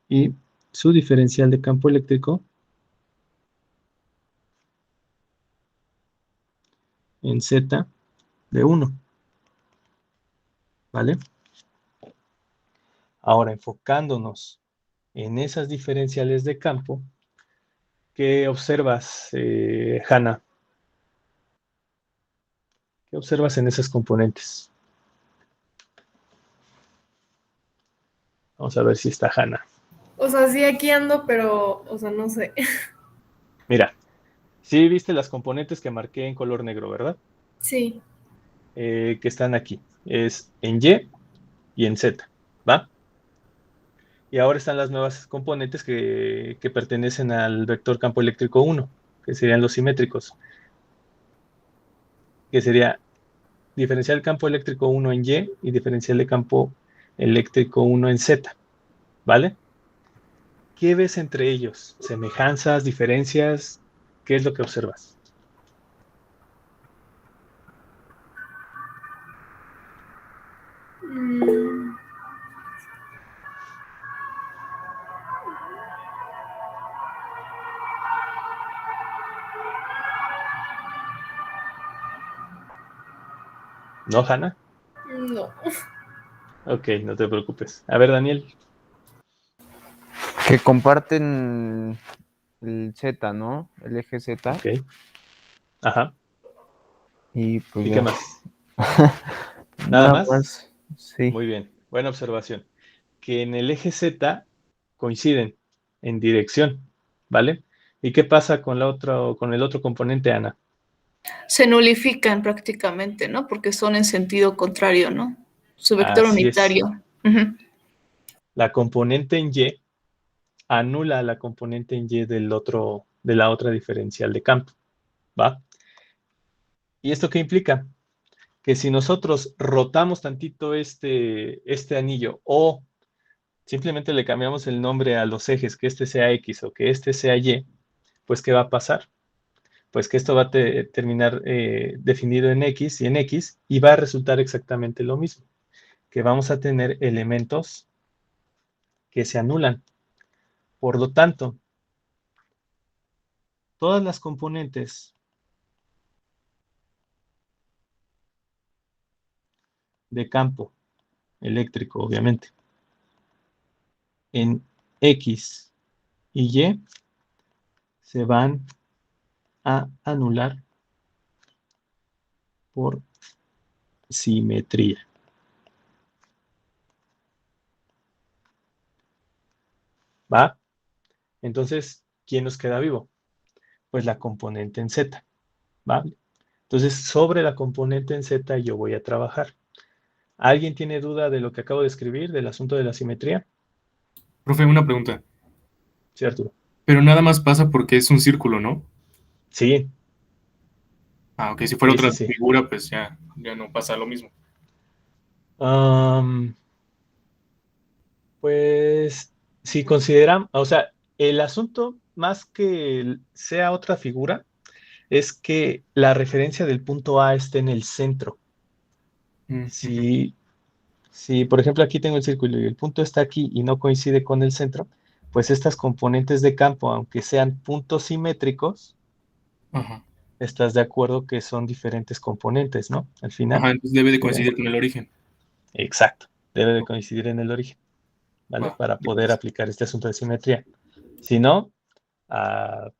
y su diferencial de campo eléctrico en Z de 1, ¿vale? Ahora, enfocándonos en esas diferenciales de campo, ¿qué observas, Hanna? ¿Qué observas en esas componentes? Vamos a ver si está Hanna. O sea, sí, aquí ando, pero, o sea, no sé. Mira, sí viste las componentes que marqué en color negro, ¿verdad? Sí. Que están aquí. Es en Y y en Z, ¿va? Y ahora están las nuevas componentes que pertenecen al vector campo eléctrico 1, que serían los simétricos, que sería diferencial campo eléctrico 1 en Y diferencial de campo eléctrico 1 en Z, ¿vale? ¿Qué ves entre ellos? ¿Semejanzas, diferencias? ¿Qué es lo que observas? Mm, ¿No, Hanna? no. Ok, no te preocupes. A ver, Daniel. Que comparten el Z, ¿no? El eje Z. Ok. Ajá. Y pues ¿Y ya. qué más? ¿Nada Nada más? más. Sí. Muy bien. Buena observación. Que en el eje Z coinciden en dirección, ¿vale? ¿Y qué pasa con el otro componente, Ana? Se nulifican prácticamente, ¿no? Porque son en sentido contrario, ¿no? Su vector Así es. unitario. Ujú. La componente en Y anula a la componente en Y de la otra diferencial de campo, ¿va? ¿Y esto qué implica? Que si nosotros rotamos tantito este anillo o simplemente le cambiamos el nombre a los ejes, que este sea X o que este sea Y, pues ¿qué va a pasar? Pues que esto va a terminar definido en X y va a resultar exactamente lo mismo, que vamos a tener elementos que se anulan. Por lo tanto, todas las componentes de campo eléctrico, obviamente, en X y Y se van a anular por simetría. ¿Va? Entonces, ¿quién nos queda vivo? Pues la componente en Z. ¿Va? Entonces, sobre la componente en Z yo voy a trabajar. ¿Alguien tiene duda de lo que acabo de escribir, del asunto de la simetría? Profe, una pregunta. Sí, Arturo. Pero nada más pasa porque es un círculo, ¿no? Sí. Ah, ok, si fuera otra Sí. figura, pues ya no pasa lo mismo. Pues, si consideran, o sea, el asunto, más que sea otra figura, es que la referencia del punto A esté en el centro. Si, por ejemplo, aquí tengo el círculo y el punto está aquí y no coincide con el centro, pues estas componentes de campo, aunque sean puntos simétricos, Ajá. estás de acuerdo que son diferentes componentes, ¿no? Al final. Ajá, entonces debe de coincidir con el origen. Exacto, debe de coincidir en el origen, ¿vale? Va, Para poder gracias. aplicar este asunto de simetría. Si no, a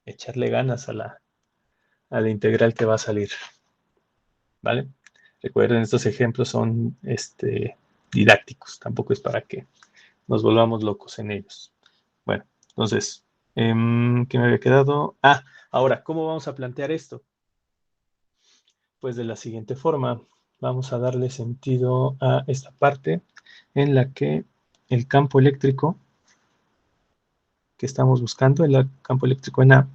echarle ganas a la integral que va a salir, ¿vale? Recuerden, estos ejemplos son didácticos, tampoco es para que nos volvamos locos en ellos. Bueno, entonces, ¿qué me había quedado? Ahora, ¿cómo vamos a plantear esto? Pues de la siguiente forma, vamos a darle sentido a esta parte en la que el campo eléctrico que estamos buscando, el campo eléctrico en A,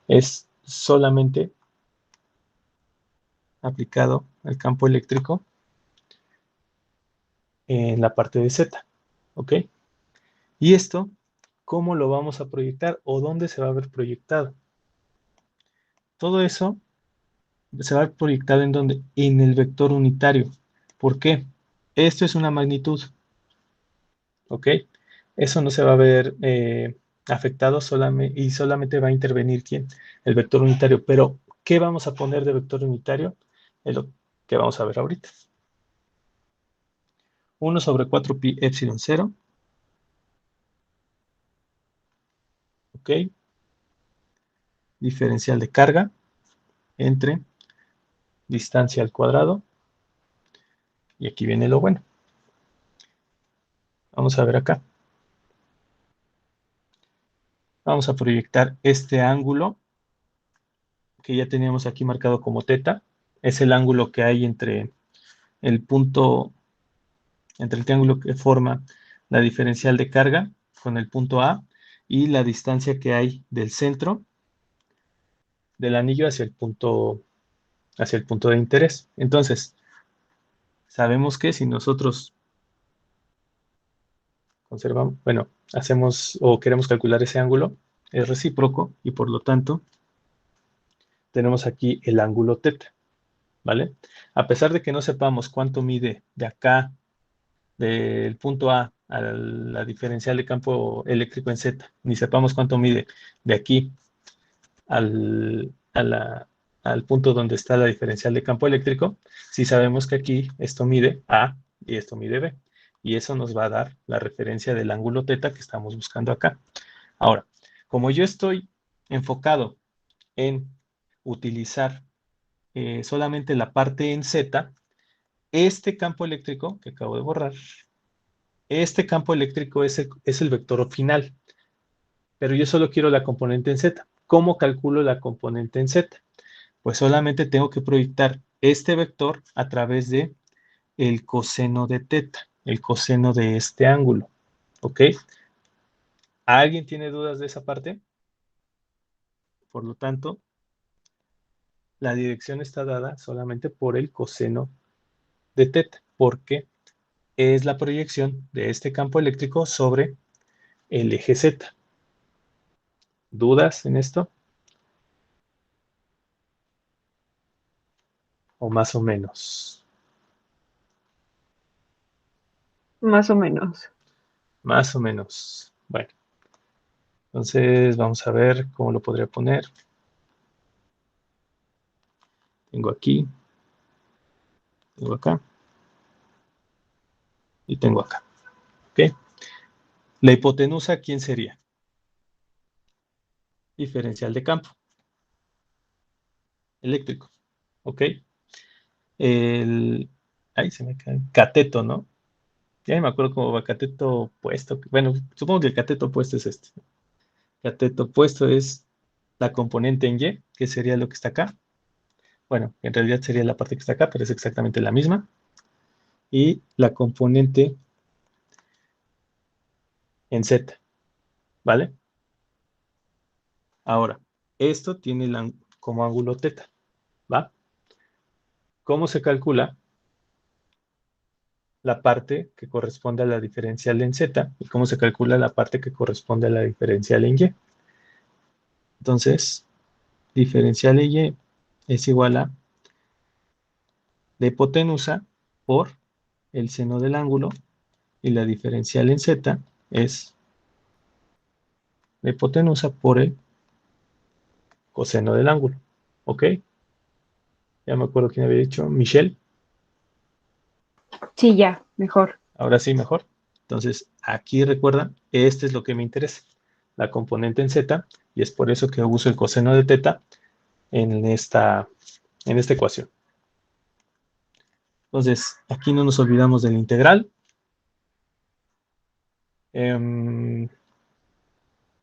es solamente aplicado al campo eléctrico en la parte de Z, ¿ok? Y esto, ¿cómo lo vamos a proyectar o dónde se va a ver proyectado? Todo eso se va a ver proyectado en donde, en el vector unitario. ¿Por qué? Esto es una magnitud, ¿ok? Eso no se va a ver afectado y solamente va a intervenir ¿quién? El vector unitario. Pero, ¿qué vamos a poner de vector unitario? Es lo que vamos a ver ahorita. 1 sobre 4 pi epsilon 0. ¿Ok? Diferencial de carga entre distancia al cuadrado. Y aquí viene lo bueno. Vamos a ver acá. Vamos a proyectar este ángulo que ya teníamos aquí marcado como teta. Es el ángulo que hay entre el punto, entre el triángulo que forma la diferencial de carga con el punto A y la distancia que hay del centro del anillo hacia el punto de interés. Entonces, sabemos que si nosotros conservamos, bueno, hacemos o queremos calcular ese ángulo, es recíproco y por lo tanto tenemos aquí el ángulo teta, ¿vale? A pesar de que no sepamos cuánto mide de acá, del punto A la diferencial de campo eléctrico en Z, ni sepamos cuánto mide de aquí al punto donde está la diferencial de campo eléctrico, sí sabemos que aquí esto mide A y esto mide B. Y eso nos va a dar la referencia del ángulo teta que estamos buscando acá. Ahora, como yo estoy enfocado en utilizar solamente la parte en Z, este campo eléctrico que acabo de borrar, este campo eléctrico es el vector final, pero yo solo quiero la componente en Z. ¿Cómo calculo la componente en Z? Pues solamente tengo que proyectar este vector a través de el coseno de teta, el coseno de este ángulo, ¿ok? ¿Alguien tiene dudas de esa parte? Por lo tanto, la dirección está dada solamente por el coseno de teta, porque es la proyección de este campo eléctrico sobre el eje Z. ¿Dudas en esto? ¿O más o menos? Más o menos. Más o menos. Bueno, entonces vamos a ver cómo lo podría poner. Tengo aquí, tengo acá y tengo acá. ¿Ok? La hipotenusa, ¿quién sería? Diferencial de campo eléctrico. ¿Ok? Ahí se me cae. Cateto, ¿no? Ya me acuerdo cómo va cateto opuesto. Bueno, supongo que el cateto opuesto es este. Cateto opuesto es la componente en Y, que sería lo que está acá. Bueno, en realidad sería la parte que está acá, pero es exactamente la misma. Y la componente en Z, ¿vale? Ahora, esto tiene como ángulo teta, ¿va? ¿Cómo se calcula la parte que corresponde a la diferencial en Z y cómo se calcula la parte que corresponde a la diferencial en Y? Entonces, diferencial en Y es igual a la hipotenusa por el seno del ángulo y la diferencial en Z es la hipotenusa por el coseno del ángulo. ¿Ok? Ya me acuerdo quién había dicho. Michelle. Sí, ya, mejor. Ahora sí, mejor. Entonces, aquí recuerdan, este es lo que me interesa. La componente en Z, y es por eso que uso el coseno de teta en esta ecuación. Entonces, aquí no nos olvidamos del integral.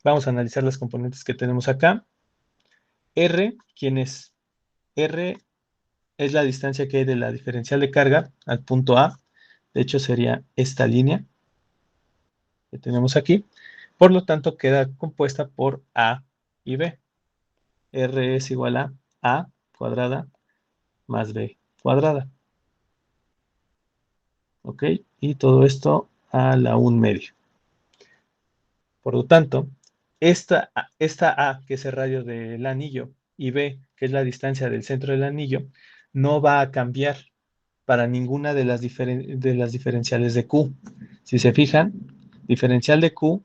Vamos a analizar las componentes que tenemos acá. R, ¿quién es? R es la distancia que hay de la diferencial de carga al punto A. De hecho, sería esta línea que tenemos aquí. Por lo tanto, queda compuesta por A y B. R es igual a A cuadrada más B cuadrada. ¿Ok? Y todo esto a la 1/2. Por lo tanto, esta A, que es el radio del anillo, y B, que es la distancia del centro del anillo, no va a cambiar para ninguna de las diferenciales de Q. Si se fijan, diferencial de Q,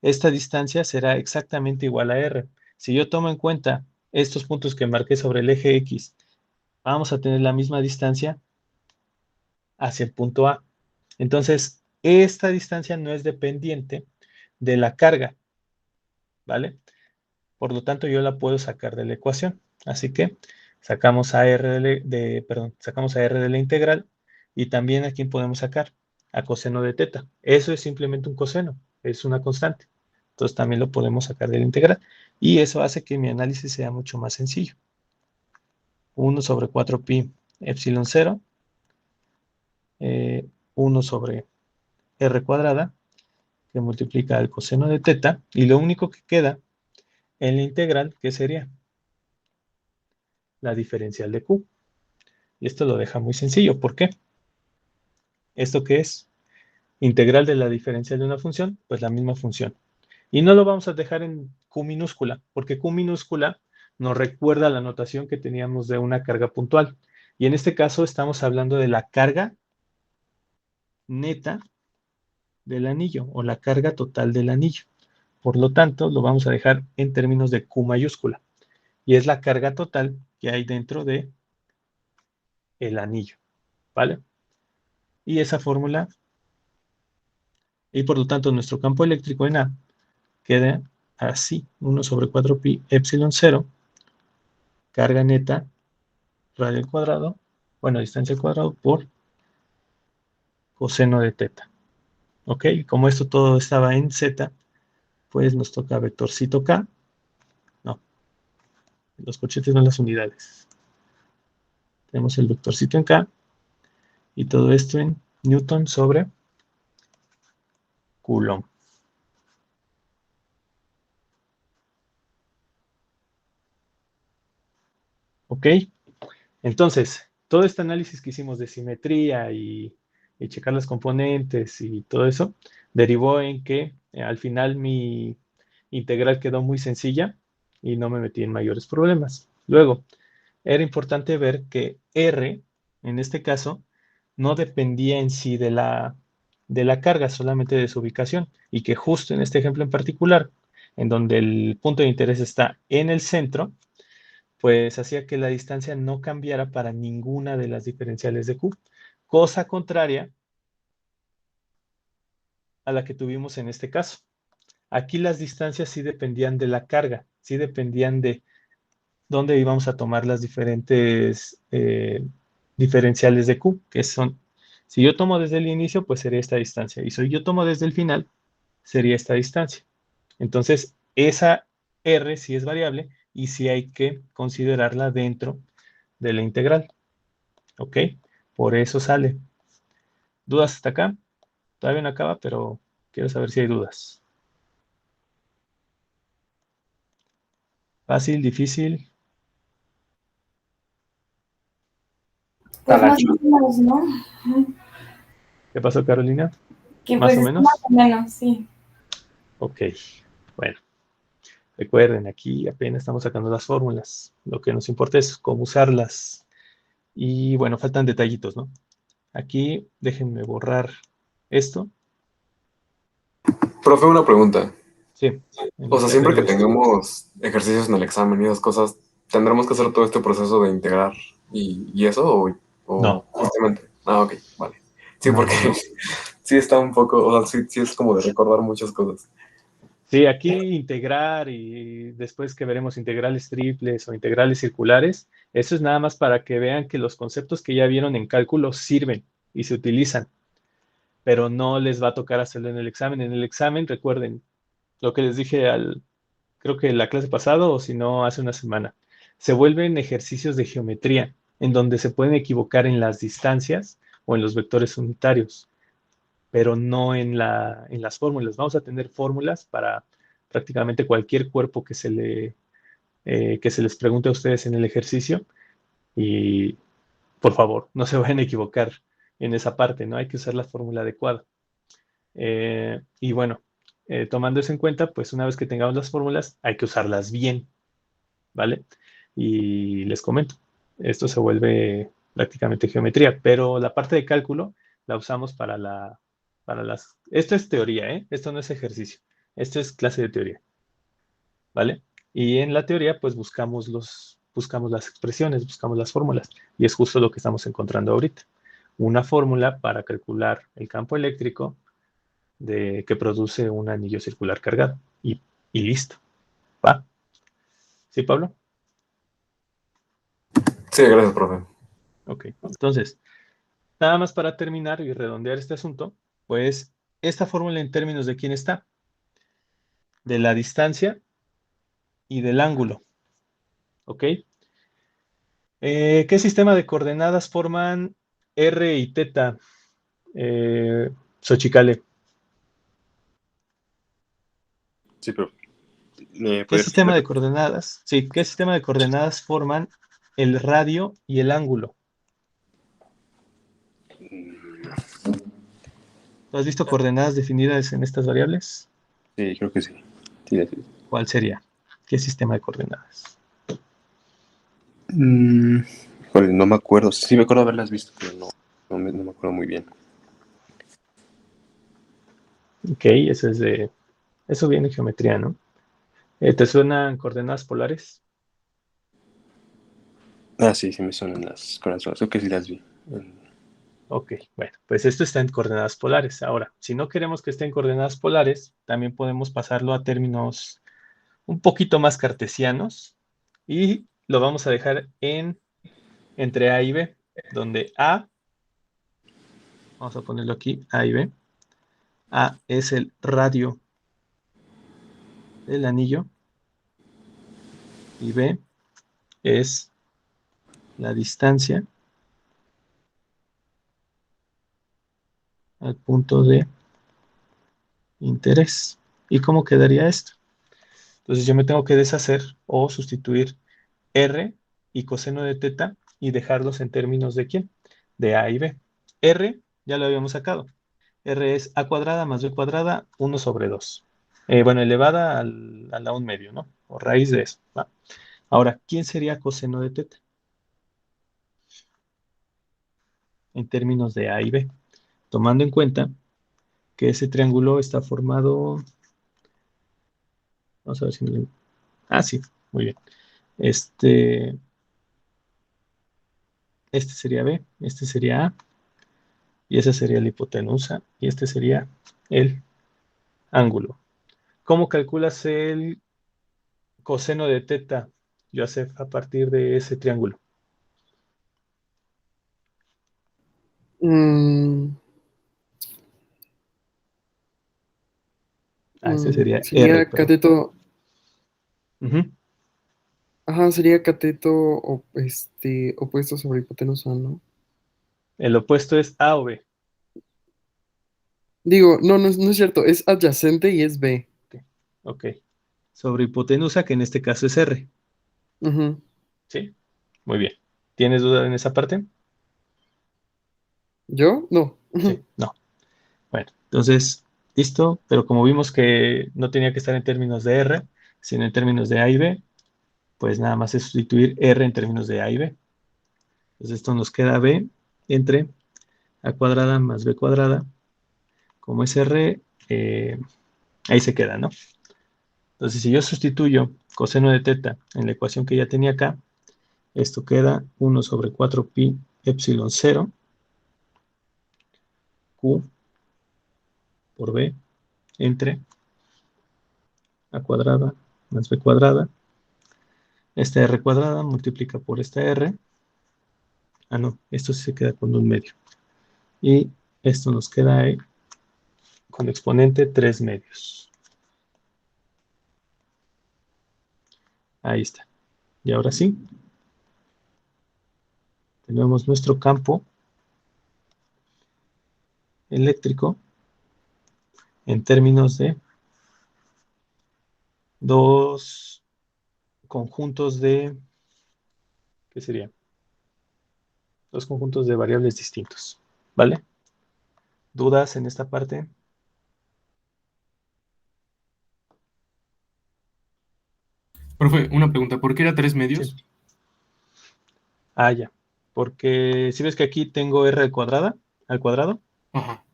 esta distancia será exactamente igual a R. Si yo tomo en cuenta estos puntos que marqué sobre el eje X, vamos a tener la misma distancia hacia el punto A. Entonces, esta distancia no es dependiente de la carga, ¿vale? Por lo tanto, yo la puedo sacar de la ecuación. Así que sacamos a R sacamos a R de la integral y también a quién podemos sacar, a coseno de teta. Eso es simplemente un coseno, es una constante. Entonces también lo podemos sacar de la integral y eso hace que mi análisis sea mucho más sencillo. 1 sobre 4pi epsilon 0, 1 sobre R cuadrada, que multiplica el coseno de teta, y lo único que queda en la integral, ¿qué sería? La diferencial de Q. Y esto lo deja muy sencillo. ¿Por qué? ¿Esto qué es? Integral de la diferencial de una función, pues la misma función. Y no lo vamos a dejar en Q minúscula, porque Q minúscula nos recuerda la notación que teníamos de una carga puntual. Y en este caso estamos hablando de la carga neta del anillo, o la carga total del anillo. Por lo tanto, lo vamos a dejar en términos de Q mayúscula. Y es la carga total que hay dentro de el anillo, ¿vale? Y esa fórmula, y por lo tanto nuestro campo eléctrico en A queda así, 1 sobre 4pi epsilon 0, carga neta, radio al cuadrado, bueno, distancia al cuadrado por coseno de teta. ¿Ok? Como esto todo estaba en Z, pues nos toca vectorcito K. No, los corchetes no las unidades. Tenemos el vectorcito en K y todo esto en Newton sobre Coulomb. ¿Ok? Entonces, todo este análisis que hicimos de simetría y checar las componentes y todo eso, derivó en que al final mi integral quedó muy sencilla y no me metí en mayores problemas. Luego, era importante ver que R, en este caso, no dependía en sí de la carga, solamente de su ubicación, y que justo en este ejemplo en particular, en donde el punto de interés está en el centro, pues hacía que la distancia no cambiara para ninguna de las diferenciales de Q, cosa contraria a la que tuvimos en este caso. Aquí las distancias sí dependían de la carga, sí dependían de dónde íbamos a tomar las diferentes diferenciales de Q, que son, si yo tomo desde el inicio, pues sería esta distancia, y si yo tomo desde el final, sería esta distancia. Entonces, esa R sí es variable y sí hay que considerarla dentro de la integral. ¿Ok? Por eso sale. ¿Dudas hasta acá? Todavía no acaba, pero quiero saber si hay dudas. ¿Fácil, difícil? Pues más o menos, ¿no? ¿Qué pasó, Carolina? Que ¿Más pues o menos? más o menos, sí. Ok, bueno. Recuerden, aquí apenas estamos sacando las fórmulas. Lo que nos importa es cómo usarlas. Y bueno, faltan detallitos, ¿no? Aquí déjenme borrar esto. Profe, una pregunta. Sí. O sea, siempre que tengamos ejercicios en el examen y esas cosas, ¿tendremos que hacer todo este proceso de integrar y eso? ¿O no. Justamente? Ah, ok, vale. Sí, No, porque no. sí está un poco, o sea, sí es como de recordar muchas cosas. Sí, aquí integrar y después que veremos integrales triples o integrales circulares, eso es nada más para que vean que los conceptos que ya vieron en cálculo sirven y se utilizan, pero no les va a tocar hacerlo en el examen. En el examen, recuerden lo que les dije creo que la clase pasada o si no, hace una semana, se vuelven ejercicios de geometría en donde se pueden equivocar en las distancias o en los vectores unitarios, pero no en las fórmulas. Vamos a tener fórmulas para prácticamente cualquier cuerpo que se les pregunte a ustedes en el ejercicio y por favor, no se vayan a equivocar en esa parte, ¿no? Hay que usar la fórmula adecuada. Y bueno, tomando eso en cuenta, pues una vez que tengamos las fórmulas, hay que usarlas bien. ¿vale? Y les comento, esto se vuelve prácticamente geometría, pero la parte de cálculo la usamos para las... Esto es teoría, ¿eh? Esto no es ejercicio. Esto es clase de teoría, ¿vale? Y en la teoría, pues buscamos las expresiones, buscamos las fórmulas, y es justo lo que estamos encontrando ahorita. Una fórmula para calcular el campo eléctrico que produce un anillo circular cargado. Y listo. ¿Va? ¿Sí, Pablo? Sí, gracias, profe. Ok. Entonces, nada más para terminar y redondear este asunto, pues esta fórmula en términos de quién está, de la distancia y del ángulo. ¿Ok? ¿Qué sistema de coordenadas forman R y teta, Xochicale? Sí, pero ¿Qué ¿podría repetir sistema la de pregunta? coordenadas? Sí, ¿qué sistema de coordenadas forman el radio y el ángulo? ¿Tú has visto coordenadas definidas en estas variables? Sí, creo que sí. Sí, sí. ¿Cuál sería? ¿Qué sistema de coordenadas? Híjole, no me acuerdo. Sí me acuerdo haberlas visto, pero no me acuerdo muy bien. Ok, eso viene en geometría, ¿no? ¿Te suenan coordenadas polares? Ah, sí, sí me suenan las corazones. Creo que sí las vi. Ok, bueno, pues esto está en coordenadas polares. Ahora, si no queremos que esté en coordenadas polares, también podemos pasarlo a términos un poquito más cartesianos y lo vamos a dejar entre A y B, donde A, vamos a ponerlo aquí, A y B. A es el radio del anillo y B es la distancia al punto de interés. ¿Y cómo quedaría esto? Entonces yo me tengo que deshacer o sustituir R y coseno de teta y dejarlos en términos de ¿quién? De A y B. R ya lo habíamos sacado. R es A cuadrada más B cuadrada, 1 sobre 2. Bueno, elevada a la 1 medio, ¿no? O raíz de eso. ¿Va? Ahora, ¿quién sería coseno de teta? En términos de A y B. Tomando en cuenta que ese triángulo está formado... Vamos a ver si me... Ah, sí, muy bien. Este sería B, este sería A, y esa sería la hipotenusa, y este sería el ángulo. ¿Cómo calculas el coseno de teta, Joseph, a partir de ese triángulo? Este sería R, Sería perdón. cateto. Ujú. Ajá, sería cateto opuesto sobre hipotenusa, ¿no? El opuesto es A o B. Digo, no es cierto, es adyacente y es B. Ok. Sobre hipotenusa, que en este caso es R. Ujú. ¿Sí? Muy bien. ¿Tienes duda en esa parte? ¿Yo? No. Sí, no. Bueno, entonces, listo, pero como vimos que no tenía que estar en términos de R, sino en términos de A y B, pues nada más es sustituir R en términos de A y B. Entonces esto nos queda B entre A cuadrada más B cuadrada. Como es R, ahí se queda, ¿no? Entonces si yo sustituyo coseno de teta en la ecuación que ya tenía acá, esto queda 1 sobre 4 pi epsilon 0 Q por B entre A cuadrada más B cuadrada. Esta R cuadrada multiplica por esta R. Ah, no, esto sí se queda con un medio. Y esto nos queda ahí con exponente 3 medios. Ahí está. Y ahora sí, tenemos nuestro campo eléctrico en términos de dos conjuntos de, ¿qué sería? Dos conjuntos de variables distintos, ¿vale? ¿Dudas en esta parte? Profe, una pregunta, ¿por qué era 3 medios? Sí. Ah, ya. Porque si ves que aquí tengo r al cuadrado, Ajá.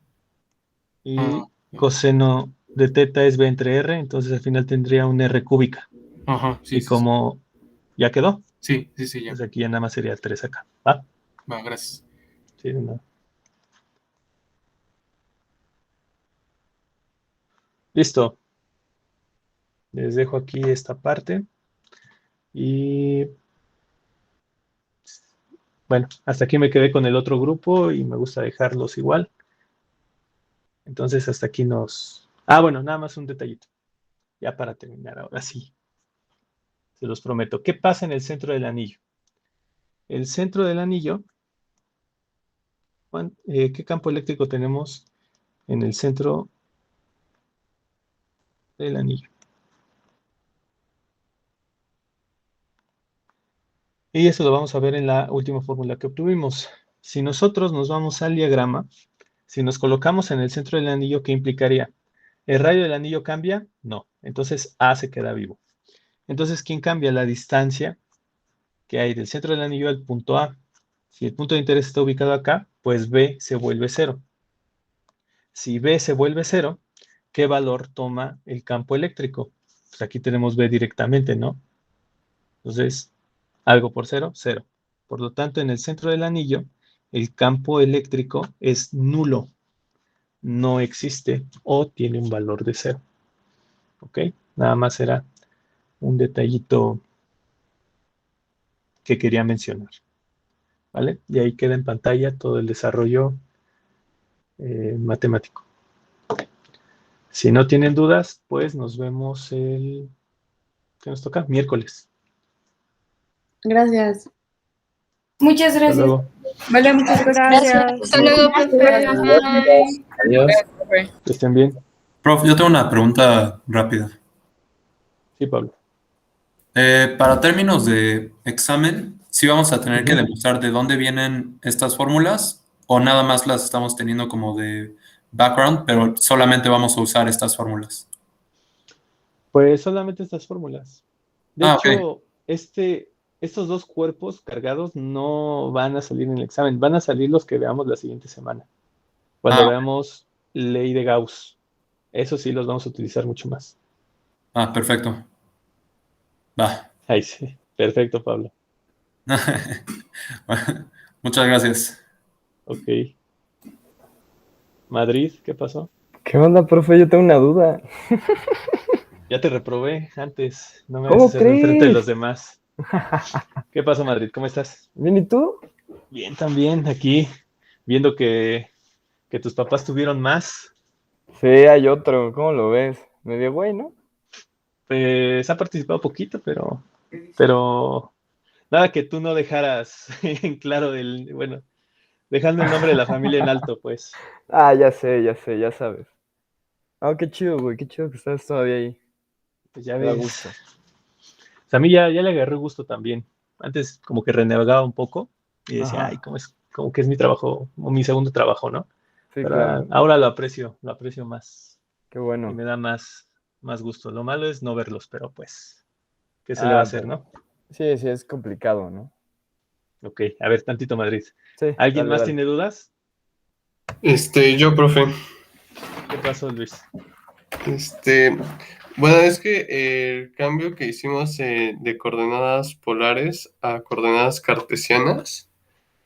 y Ah, coseno de teta es b entre r, entonces al final tendría un r cúbica. ajá, sí, Y sí, como ya quedó, sí, ya. pues aquí ya nada más sería 3 acá. ¿Va? Va, gracias. Sí, de nada. Listo. Les dejo aquí esta parte. Y bueno, hasta aquí me quedé con el otro grupo y me gusta dejarlos igual. Entonces hasta aquí nos... Ah, bueno, nada más un detallito. Ya para terminar, ahora sí. Se los prometo. ¿Qué pasa en el centro del anillo? El centro del anillo, ¿qué campo eléctrico tenemos en el centro del anillo? Y eso lo vamos a ver en la última fórmula que obtuvimos. Si nosotros nos vamos al diagrama, si nos colocamos en el centro del anillo, ¿qué implicaría? ¿El radio del anillo cambia? No. Entonces A se queda vivo. Entonces, ¿quién cambia? La distancia que hay del centro del anillo al punto A. Si el punto de interés está ubicado acá, pues B se vuelve 0. Si B se vuelve 0, ¿qué valor toma el campo eléctrico? Pues aquí tenemos B directamente, ¿no? Entonces, algo por 0, 0. Por lo tanto, en el centro del anillo, el campo eléctrico es nulo. No existe o tiene un valor de 0. ¿Ok? Nada más era un detallito que quería mencionar. ¿Vale? Y ahí queda en pantalla todo el desarrollo matemático. Si no tienen dudas, pues nos vemos el... ¿Qué nos toca? Miércoles. Gracias. Muchas Hasta gracias. luego. Vale, muchas gracias. Gracias. Hasta luego, profe. Bye. Adiós. Profe. Que estén bien. Prof, yo tengo una pregunta rápida. Sí, Pablo. Para términos de examen, ¿sí vamos a tener que Ujú. demostrar de dónde vienen estas fórmulas o nada más las estamos teniendo como de background, pero solamente vamos a usar estas fórmulas? Pues solamente estas fórmulas. De Ah, ok. hecho, estos dos cuerpos cargados no van a salir en el examen, van a salir los que veamos la siguiente semana. Cuando Ah, veamos ley de Gauss. Eso sí los vamos a utilizar mucho más. perfecto. Va. Ahí sí. Perfecto, Pablo. Muchas gracias. Ok. Madrid, ¿qué pasó? ¿Qué onda, profe? Yo tengo una duda. Ya te reprobé antes. No me ¿Cómo vas a hacer enfrente de los crees? demás. ¿Qué pasó, Madrid? ¿Cómo estás? Bien, ¿y tú? Bien, también. Aquí, viendo que tus papás tuvieron más. Sí, hay otro. ¿Cómo lo ves? Medio güey, ¿no? Pues ha participado poquito, pero nada que tú no dejaras en claro bueno, dejando el nombre de la familia en alto, pues. Ah, ya sé, ya sabes. Ah, qué chido, güey. Qué chido que estás todavía ahí. Pues ya Me da ves. gusto. O sea, a mí ya le agarré gusto también. Antes como que renegaba un poco y decía, Ajá. ay, como que es mi trabajo, o mi segundo trabajo, ¿no? Sí, Pero claro. ahora lo aprecio más Qué y bueno. me da más gusto. Lo malo es no verlos, pero pues, ¿qué se le va a hacer, no? Sí, es complicado, ¿no? Ok, a ver, tantito Madrid. Sí, ¿Alguien más dale. tiene dudas? Yo, profe. ¿Qué pasó, Luis? Bueno, es que el cambio que hicimos de coordenadas polares a coordenadas cartesianas,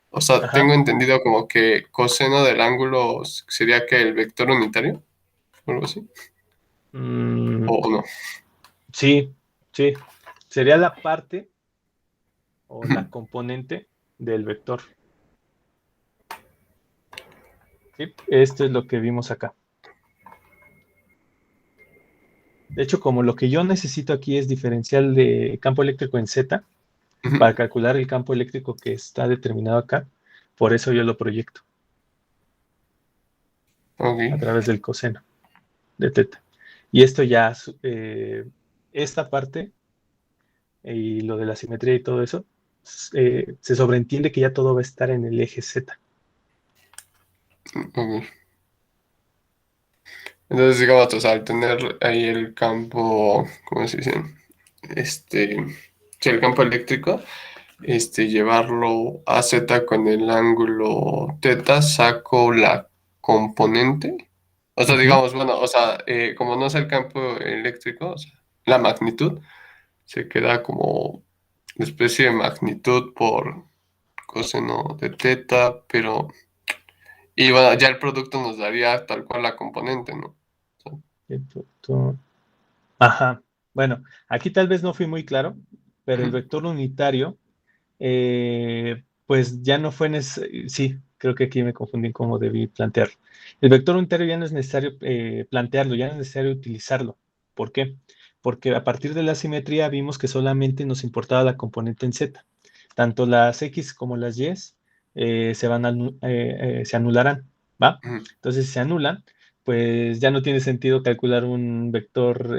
o sea, Ajá. tengo entendido como que coseno del ángulo sería que el vector unitario, o algo así, o no. Sí. Sería la parte o la componente del vector. ¿Sí? Esto es lo que vimos acá. De hecho, como lo que yo necesito aquí es diferencial de campo eléctrico en Z, para calcular el campo eléctrico que está determinado acá, por eso yo lo proyecto. Okay. A través del coseno de teta. Y esto ya, esta parte y lo de la simetría y todo eso, se sobreentiende que ya todo va a estar en el eje Z. Okay. Entonces, digamos, o sea, al tener ahí el campo, ¿cómo se dice? si el campo eléctrico, llevarlo a Z con el ángulo teta, saco la componente. O sea, digamos, bueno, o sea, como no es el campo eléctrico, o sea, la magnitud, se queda como una especie de magnitud por coseno de teta, pero... Y bueno, ya el producto nos daría tal cual la componente, ¿no? El producto. Ajá. Bueno, aquí tal vez no fui muy claro, pero el vector unitario, pues ya no fue necesario. Sí, creo que aquí me confundí en cómo debí plantearlo. El vector unitario ya no es necesario plantearlo, ya no es necesario utilizarlo. ¿Por qué? Porque a partir de la simetría vimos que solamente nos importaba la componente en Z. Tanto las X como las Y se anularán, ¿va? Entonces, si se anulan, pues ya no tiene sentido calcular un vector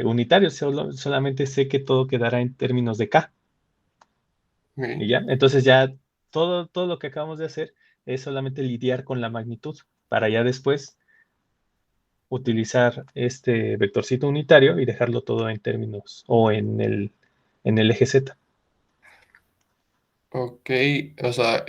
unitario, solamente sé que todo quedará en términos de K. Y ya, entonces ya todo lo que acabamos de hacer es solamente lidiar con la magnitud para ya después utilizar este vectorcito unitario y dejarlo todo en términos o en el eje Z. Ok, o sea,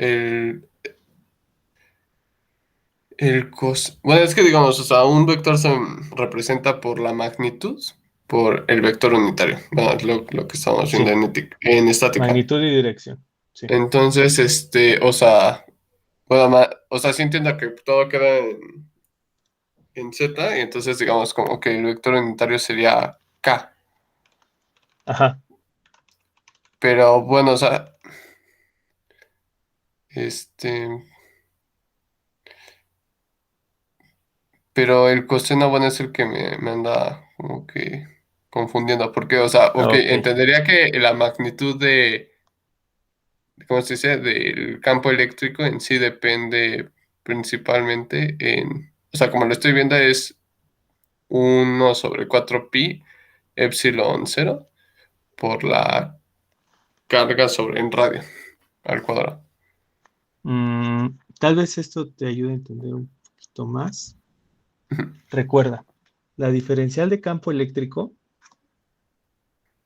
bueno, es que digamos, o sea, un vector se representa por la magnitud, por el vector unitario. Bueno, es lo que estamos viendo en estática. Magnitud y dirección. Sí. Entonces, o sea, bueno, o sea, sí entiendo que todo queda en Z, y entonces digamos como que el vector unitario sería K. Ajá. Pero bueno, o sea, pero el coseno, bueno, es el que me anda como que confundiendo, porque, o sea, ok, entendería que la magnitud ¿cómo se dice? Del campo eléctrico en sí depende principalmente o sea, como lo estoy viendo es 1 sobre 4pi epsilon 0 por la carga sobre en radio al cuadrado. Tal vez esto te ayude a entender un poquito más. Recuerda, la diferencial de campo eléctrico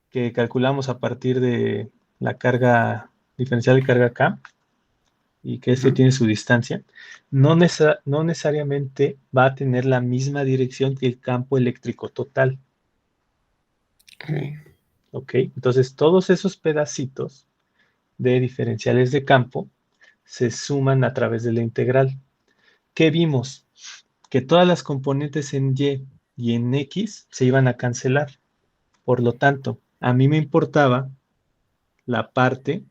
que calculamos a partir de la carga diferencial de carga K y que este tiene su distancia, no necesariamente va a tener la misma dirección que el campo eléctrico total. Ok, entonces todos esos pedacitos de diferenciales de campo se suman a través de la integral. ¿Qué vimos? Que todas las componentes en Y y en X se iban a cancelar. Por lo tanto, a mí me importaba la parte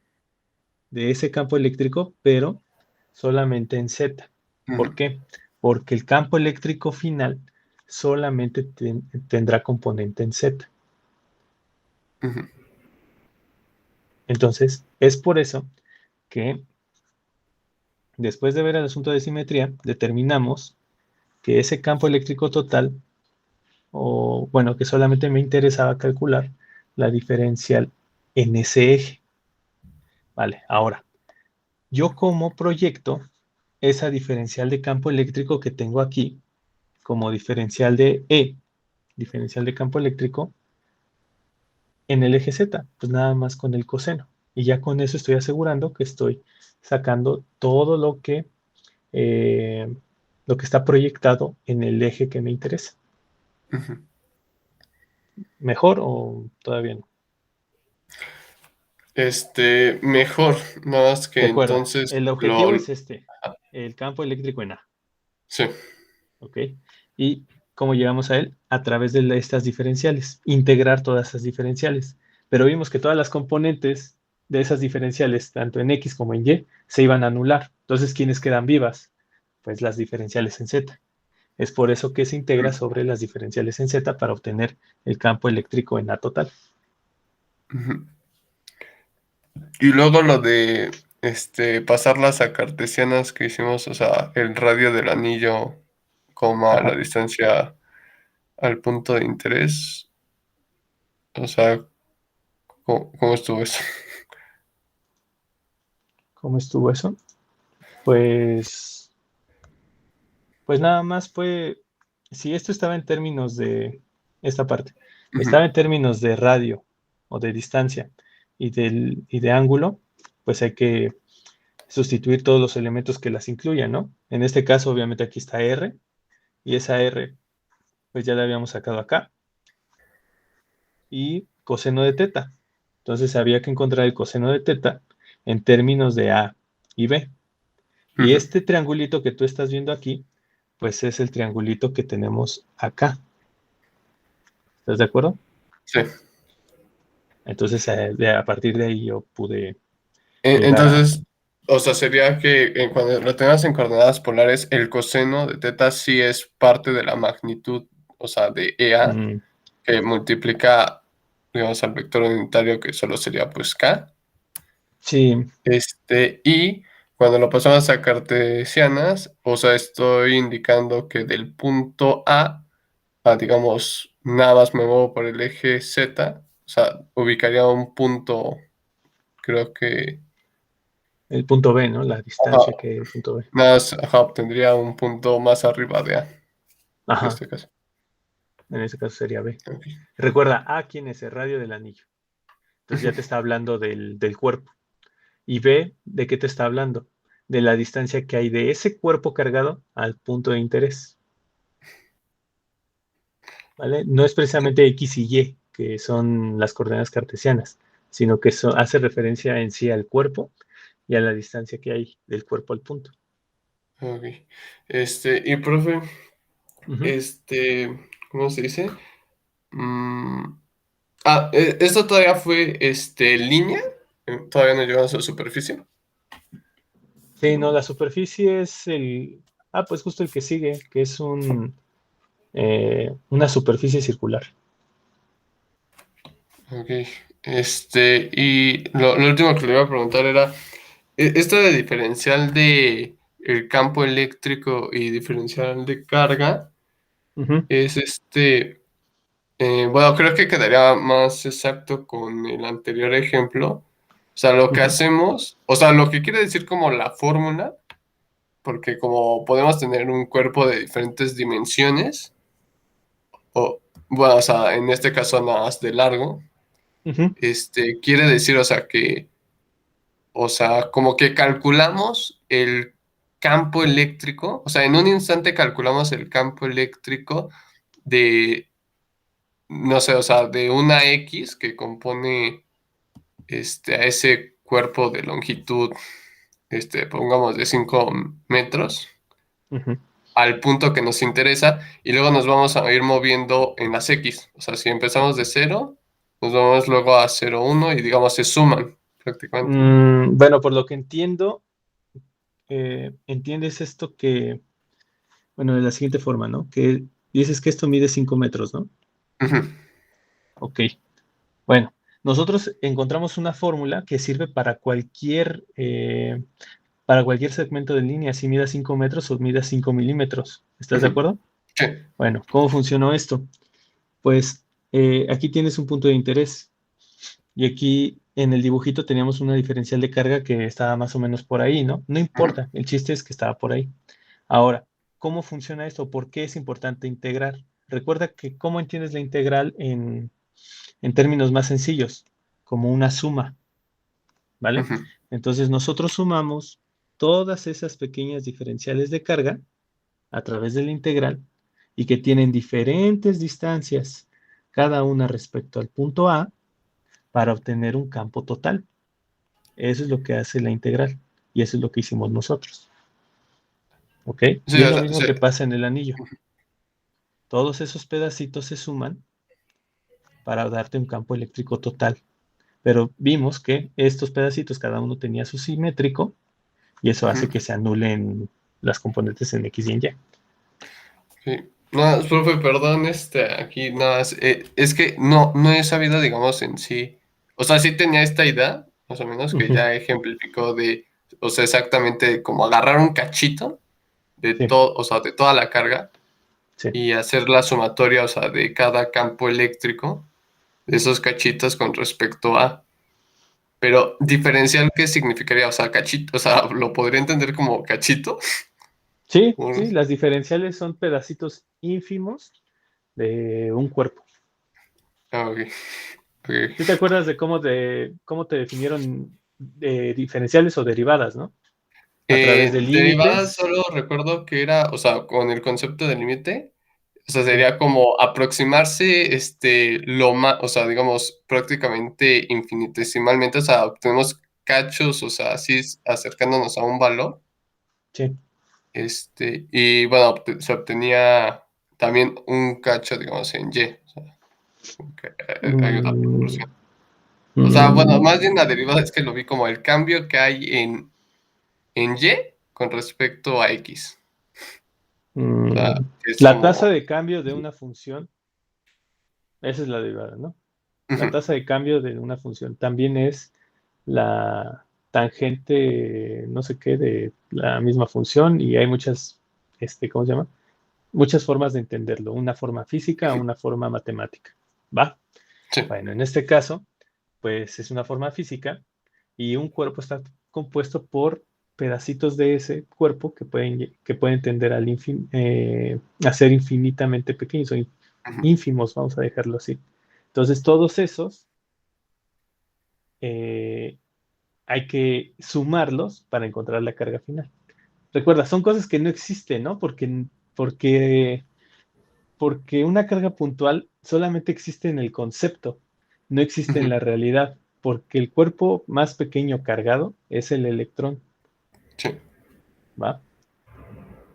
de ese campo eléctrico, pero solamente en Z. ¿Por qué? Porque el campo eléctrico final solamente tendrá componente en Z. Entonces, es por eso que después de ver el asunto de simetría, determinamos que ese campo eléctrico total, o bueno, que solamente me interesaba calcular la diferencial en ese eje. Vale, ahora, yo como proyecto esa diferencial de campo eléctrico que tengo aquí, como diferencial de E, diferencial de campo eléctrico, en el eje Z, pues nada más con el coseno. Y ya con eso estoy asegurando que estoy sacando todo lo que está proyectado en el eje que me interesa. ¿Mejor o todavía no? Mejor, nada más que Recuerda, entonces... el objetivo es el campo eléctrico en A. Sí. Ok. ¿Y cómo llegamos a él? A través de estas diferenciales, integrar todas esas diferenciales. Pero vimos que todas las componentes de esas diferenciales, tanto en X como en Y, se iban a anular. Entonces, ¿quiénes quedan vivas? Pues las diferenciales en Z. Es por eso que se integra sobre las diferenciales en Z para obtener el campo eléctrico en A total. Y luego lo de pasarlas a cartesianas que hicimos, o sea, el radio del anillo, la distancia al punto de interés. O sea, ¿cómo estuvo eso? ¿Cómo estuvo eso? Pues nada más fue, si esto estaba en términos de esta parte, estaba en términos de radio o de distancia y de ángulo, pues hay que sustituir todos los elementos que las incluyan, ¿no? En este caso, obviamente, aquí está R, y esa R, pues ya la habíamos sacado acá. Y coseno de teta. Entonces había que encontrar el coseno de teta en términos de A y B. Y este triangulito que tú estás viendo aquí, pues es el triangulito que tenemos acá. ¿Estás de acuerdo? Sí. Entonces, a partir de ahí yo pude... Entonces, o sea, sería que cuando lo tengas en coordenadas polares, el coseno de teta sí es parte de la magnitud, o sea, de EA, que multiplica, digamos, al vector unitario, que solo sería, pues, K. Sí. Y cuando lo pasamos a cartesianas, o sea, estoy indicando que del punto A, digamos, nada más me muevo por el eje Z, o sea, ubicaría un punto, creo que... El punto B, ¿no? La distancia que el punto B. Obtendría un punto más arriba de A. Ajá. En este caso. En este caso sería B. Okay. Recuerda, A, ¿quién es? El radio del anillo. Entonces ya te está hablando del cuerpo. Y B, ¿de qué te está hablando? De la distancia que hay de ese cuerpo cargado al punto de interés. ¿Vale? No es precisamente X y Y, que son las coordenadas cartesianas, sino que hace referencia en sí al cuerpo y a la distancia que hay del cuerpo al punto. Ok. Y profe, ¿cómo se dice? ¿Esto todavía fue línea? ¿Todavía no llegamos a la superficie? Sí, no, la superficie es pues justo el que sigue, que es una superficie circular. Ok. Y lo último que le iba a preguntar era, esto de diferencial de el campo eléctrico y diferencial de carga, es bueno, creo que quedaría más exacto con el anterior ejemplo. O sea, lo que hacemos, o sea, lo que quiere decir como la fórmula, porque como podemos tener un cuerpo de diferentes dimensiones, bueno, o sea, en este caso nada más de largo, quiere decir, o sea, que, o sea, como que calculamos el campo eléctrico, o sea, en un instante calculamos el campo eléctrico de, no sé, o sea, de una X que compone a ese cuerpo de longitud, pongamos de 5 metros, al punto que nos interesa, y luego nos vamos a ir moviendo en las X. O sea, si empezamos de 0, nos vamos luego a 0, 1 y digamos se suman prácticamente. Bueno, por lo que entiendo, entiendes esto que, bueno, de la siguiente forma, ¿no? Que dices que esto mide 5 metros, ¿no? Ok. Bueno, nosotros encontramos una fórmula que sirve para cualquier segmento de línea, si mida 5 metros o mida 5 milímetros. ¿Estás de acuerdo? Sí. Bueno, ¿cómo funcionó esto? Pues aquí tienes un punto de interés y aquí en el dibujito teníamos una diferencial de carga que estaba más o menos por ahí, ¿no? No importa, el chiste es que estaba por ahí. Ahora, ¿cómo funciona esto? ¿Por qué es importante integrar? Recuerda que ¿cómo entiendes la integral en términos más sencillos? Como una suma, ¿vale? Entonces nosotros sumamos todas esas pequeñas diferenciales de carga a través de la integral y que tienen diferentes distancias, cada una respecto al punto A, para obtener un campo total. Eso es lo que hace la integral y eso es lo que hicimos nosotros. ¿Ok? Sí, y es lo mismo que pasa en el anillo. Todos esos pedacitos se suman para darte un campo eléctrico total. Pero vimos que estos pedacitos, cada uno tenía su simétrico, y eso hace que se anulen las componentes en X y en Y. Sí. No, profe, perdón, aquí nada más, es que no he sabido, digamos, en sí, o sea, sí tenía esta idea, más o menos, que ya ejemplificó o sea, exactamente como agarrar un cachito de todo, o sea, de toda la carga, y hacer la sumatoria, o sea, de cada campo eléctrico, de esos cachitos con respecto a. Pero diferencial, ¿qué significaría? O sea, cachito, o sea, ¿lo podría entender como cachito? Sí, las diferenciales son pedacitos ínfimos de un cuerpo. Ok. ¿Tú te acuerdas de cómo te definieron diferenciales o derivadas, no? A través de Derivadas límites. solo recuerdo que era, o sea, con el concepto de límite, o sea, sería como aproximarse, o sea, digamos, prácticamente infinitesimalmente, o sea, obtenemos cachos, o sea, así acercándonos a un valor. Sí. Y bueno, se obtenía también un cacho, digamos, en Y. O sea, hay una proporción. O sea, bueno, más bien la derivada es que lo vi como el cambio que hay en Y con respecto a X. O sea, es La como... tasa de cambio de una función, esa es la derivada, ¿no? La tasa de cambio de una función también es la tangente, no sé qué, de la misma función y hay muchas, ¿cómo se llama? Muchas formas de entenderlo, una forma física o una forma matemática, ¿va? Sí. Bueno, en este caso, pues es una forma física y un cuerpo está compuesto por pedacitos de ese cuerpo que pueden tender a ser infinitamente pequeños o ínfimos, vamos a dejarlo así. Entonces, todos esos hay que sumarlos para encontrar la carga final. Recuerda, son cosas que no existen, ¿no? Porque una carga puntual solamente existe en el concepto, no existe en la realidad, porque el cuerpo más pequeño cargado es el electrón. Sí. ¿Va?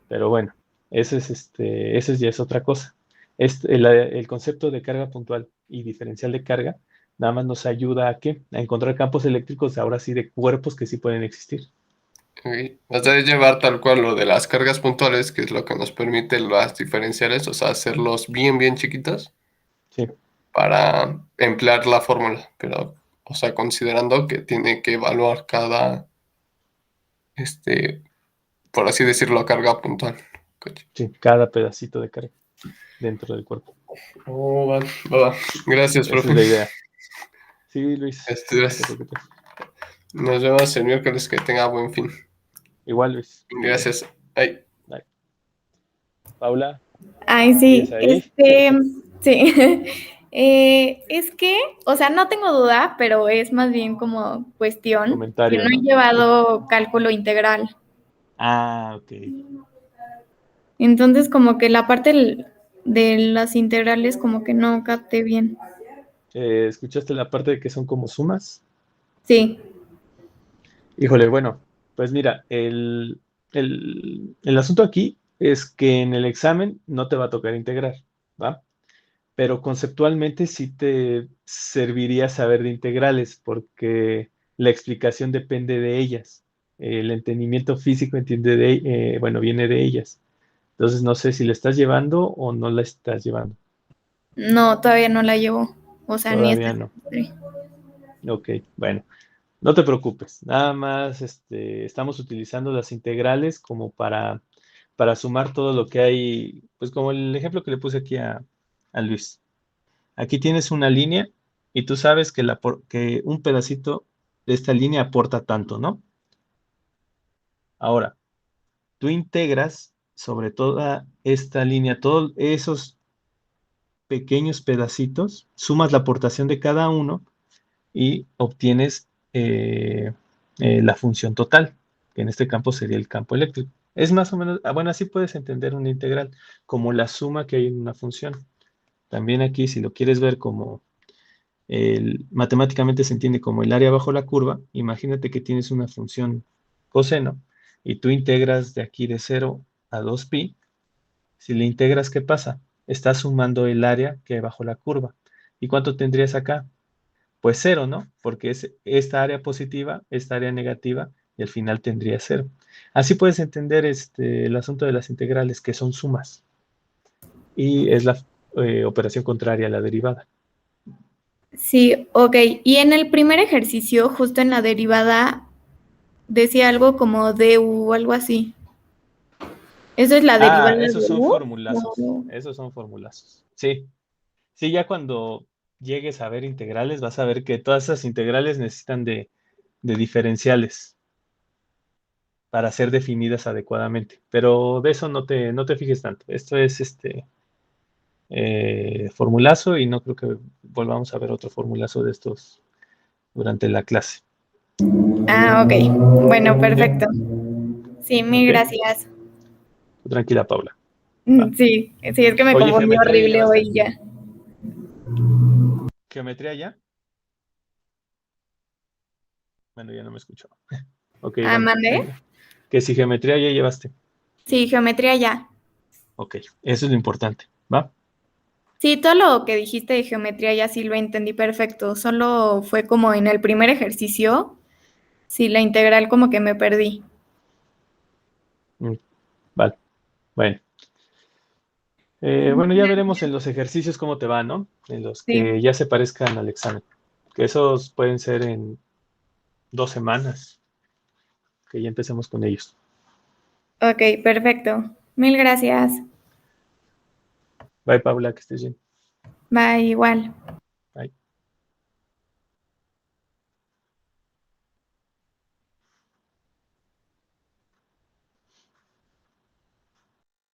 Pero bueno, eso ya es otra cosa. El concepto de carga puntual y diferencial de carga nada más nos ayuda a encontrar campos eléctricos ahora sí de cuerpos que sí pueden existir. Okay. O sea, es llevar tal cual lo de las cargas puntuales, que es lo que nos permite las diferenciales, o sea, hacerlos bien, bien chiquitos. Sí. Para emplear la fórmula, pero, o sea, considerando que tiene que evaluar cada, por así decirlo, carga puntual. Sí, cada pedacito de carga dentro del cuerpo. Oh, va. Gracias, Esa profe. es la idea. Sí, Luis. Gracias. Nos vemos el miércoles, que tenga buen fin. Igual, Luis. Gracias. Bye. Bye. Paula. Ay, sí, ¿Ahí? sí. Es que, o sea, no tengo duda, pero es más bien como cuestión Comentario, que no he ¿no? llevado cálculo integral. Ah, ok. Entonces, como que la parte de las integrales como que no capté bien. ¿Escuchaste la parte de que son como sumas? Sí. Híjole, bueno, pues mira, el asunto aquí es que en el examen no te va a tocar integrar, ¿va? Pero conceptualmente sí te serviría saber de integrales porque la explicación depende de ellas. El entendimiento físico viene de ellas. Entonces no sé si la estás llevando o no la estás llevando. No, todavía no la llevo. O sea, Todavía ni no. semestre. Ok, bueno. No te preocupes, nada más estamos utilizando las integrales como para sumar todo lo que hay, pues como el ejemplo que le puse aquí a Luis. Aquí tienes una línea y tú sabes que un pedacito de esta línea aporta tanto, ¿no? Ahora, tú integras sobre toda esta línea, todos esos pequeños pedacitos, sumas la aportación de cada uno y obtienes la función total, que en este campo sería el campo eléctrico. Es más o menos, bueno, así puedes entender una integral, como la suma que hay en una función. También aquí, si lo quieres ver como matemáticamente se entiende como el área bajo la curva, imagínate que tienes una función coseno y tú integras de aquí de 0 a 2pi. Si le integras, ¿qué pasa? Estás sumando el área que hay bajo la curva. ¿Y cuánto tendrías acá? Pues 0, ¿no? Porque es esta área positiva, esta área negativa, y al final tendría 0. Así puedes entender el asunto de las integrales, que son sumas. Y es la operación contraria a la derivada. Sí, ok. Y en el primer ejercicio, justo en la derivada, decía algo como du o algo así. ¿Eso es la derivada de Esos son u? formulazos. No. Esos son formulazos. Sí. Sí, ya cuando llegues a ver integrales, vas a ver que todas esas integrales necesitan de diferenciales para ser definidas adecuadamente. Pero de eso no te fijes tanto. Esto es formulazo y no creo que volvamos a ver otro formulazo de estos durante la clase. Ah, ok. Bueno, perfecto. Sí, mil gracias. Tranquila, Paula. Sí, sí, es que me Oye, confundí geometría ya horrible llevaste. hoy ya. ¿Geometría ya? Bueno, ya no me escucho. Ok, Ah, bueno. ¿mandé? Que si geometría ya llevaste. Sí, geometría ya. Ok, eso es lo importante, ¿va? Sí, todo lo que dijiste de geometría ya sí lo entendí perfecto. Solo fue como en el primer ejercicio, sí, la integral como que me perdí. Vale, bueno. Bueno, ya veremos en los ejercicios cómo te va, ¿no? En los que Sí. ya se parezcan al examen. Que esos pueden ser en 2 semanas, que ya empecemos con ellos. Ok, perfecto. Mil gracias. Bye, Paula, que estés bien. Bye, igual.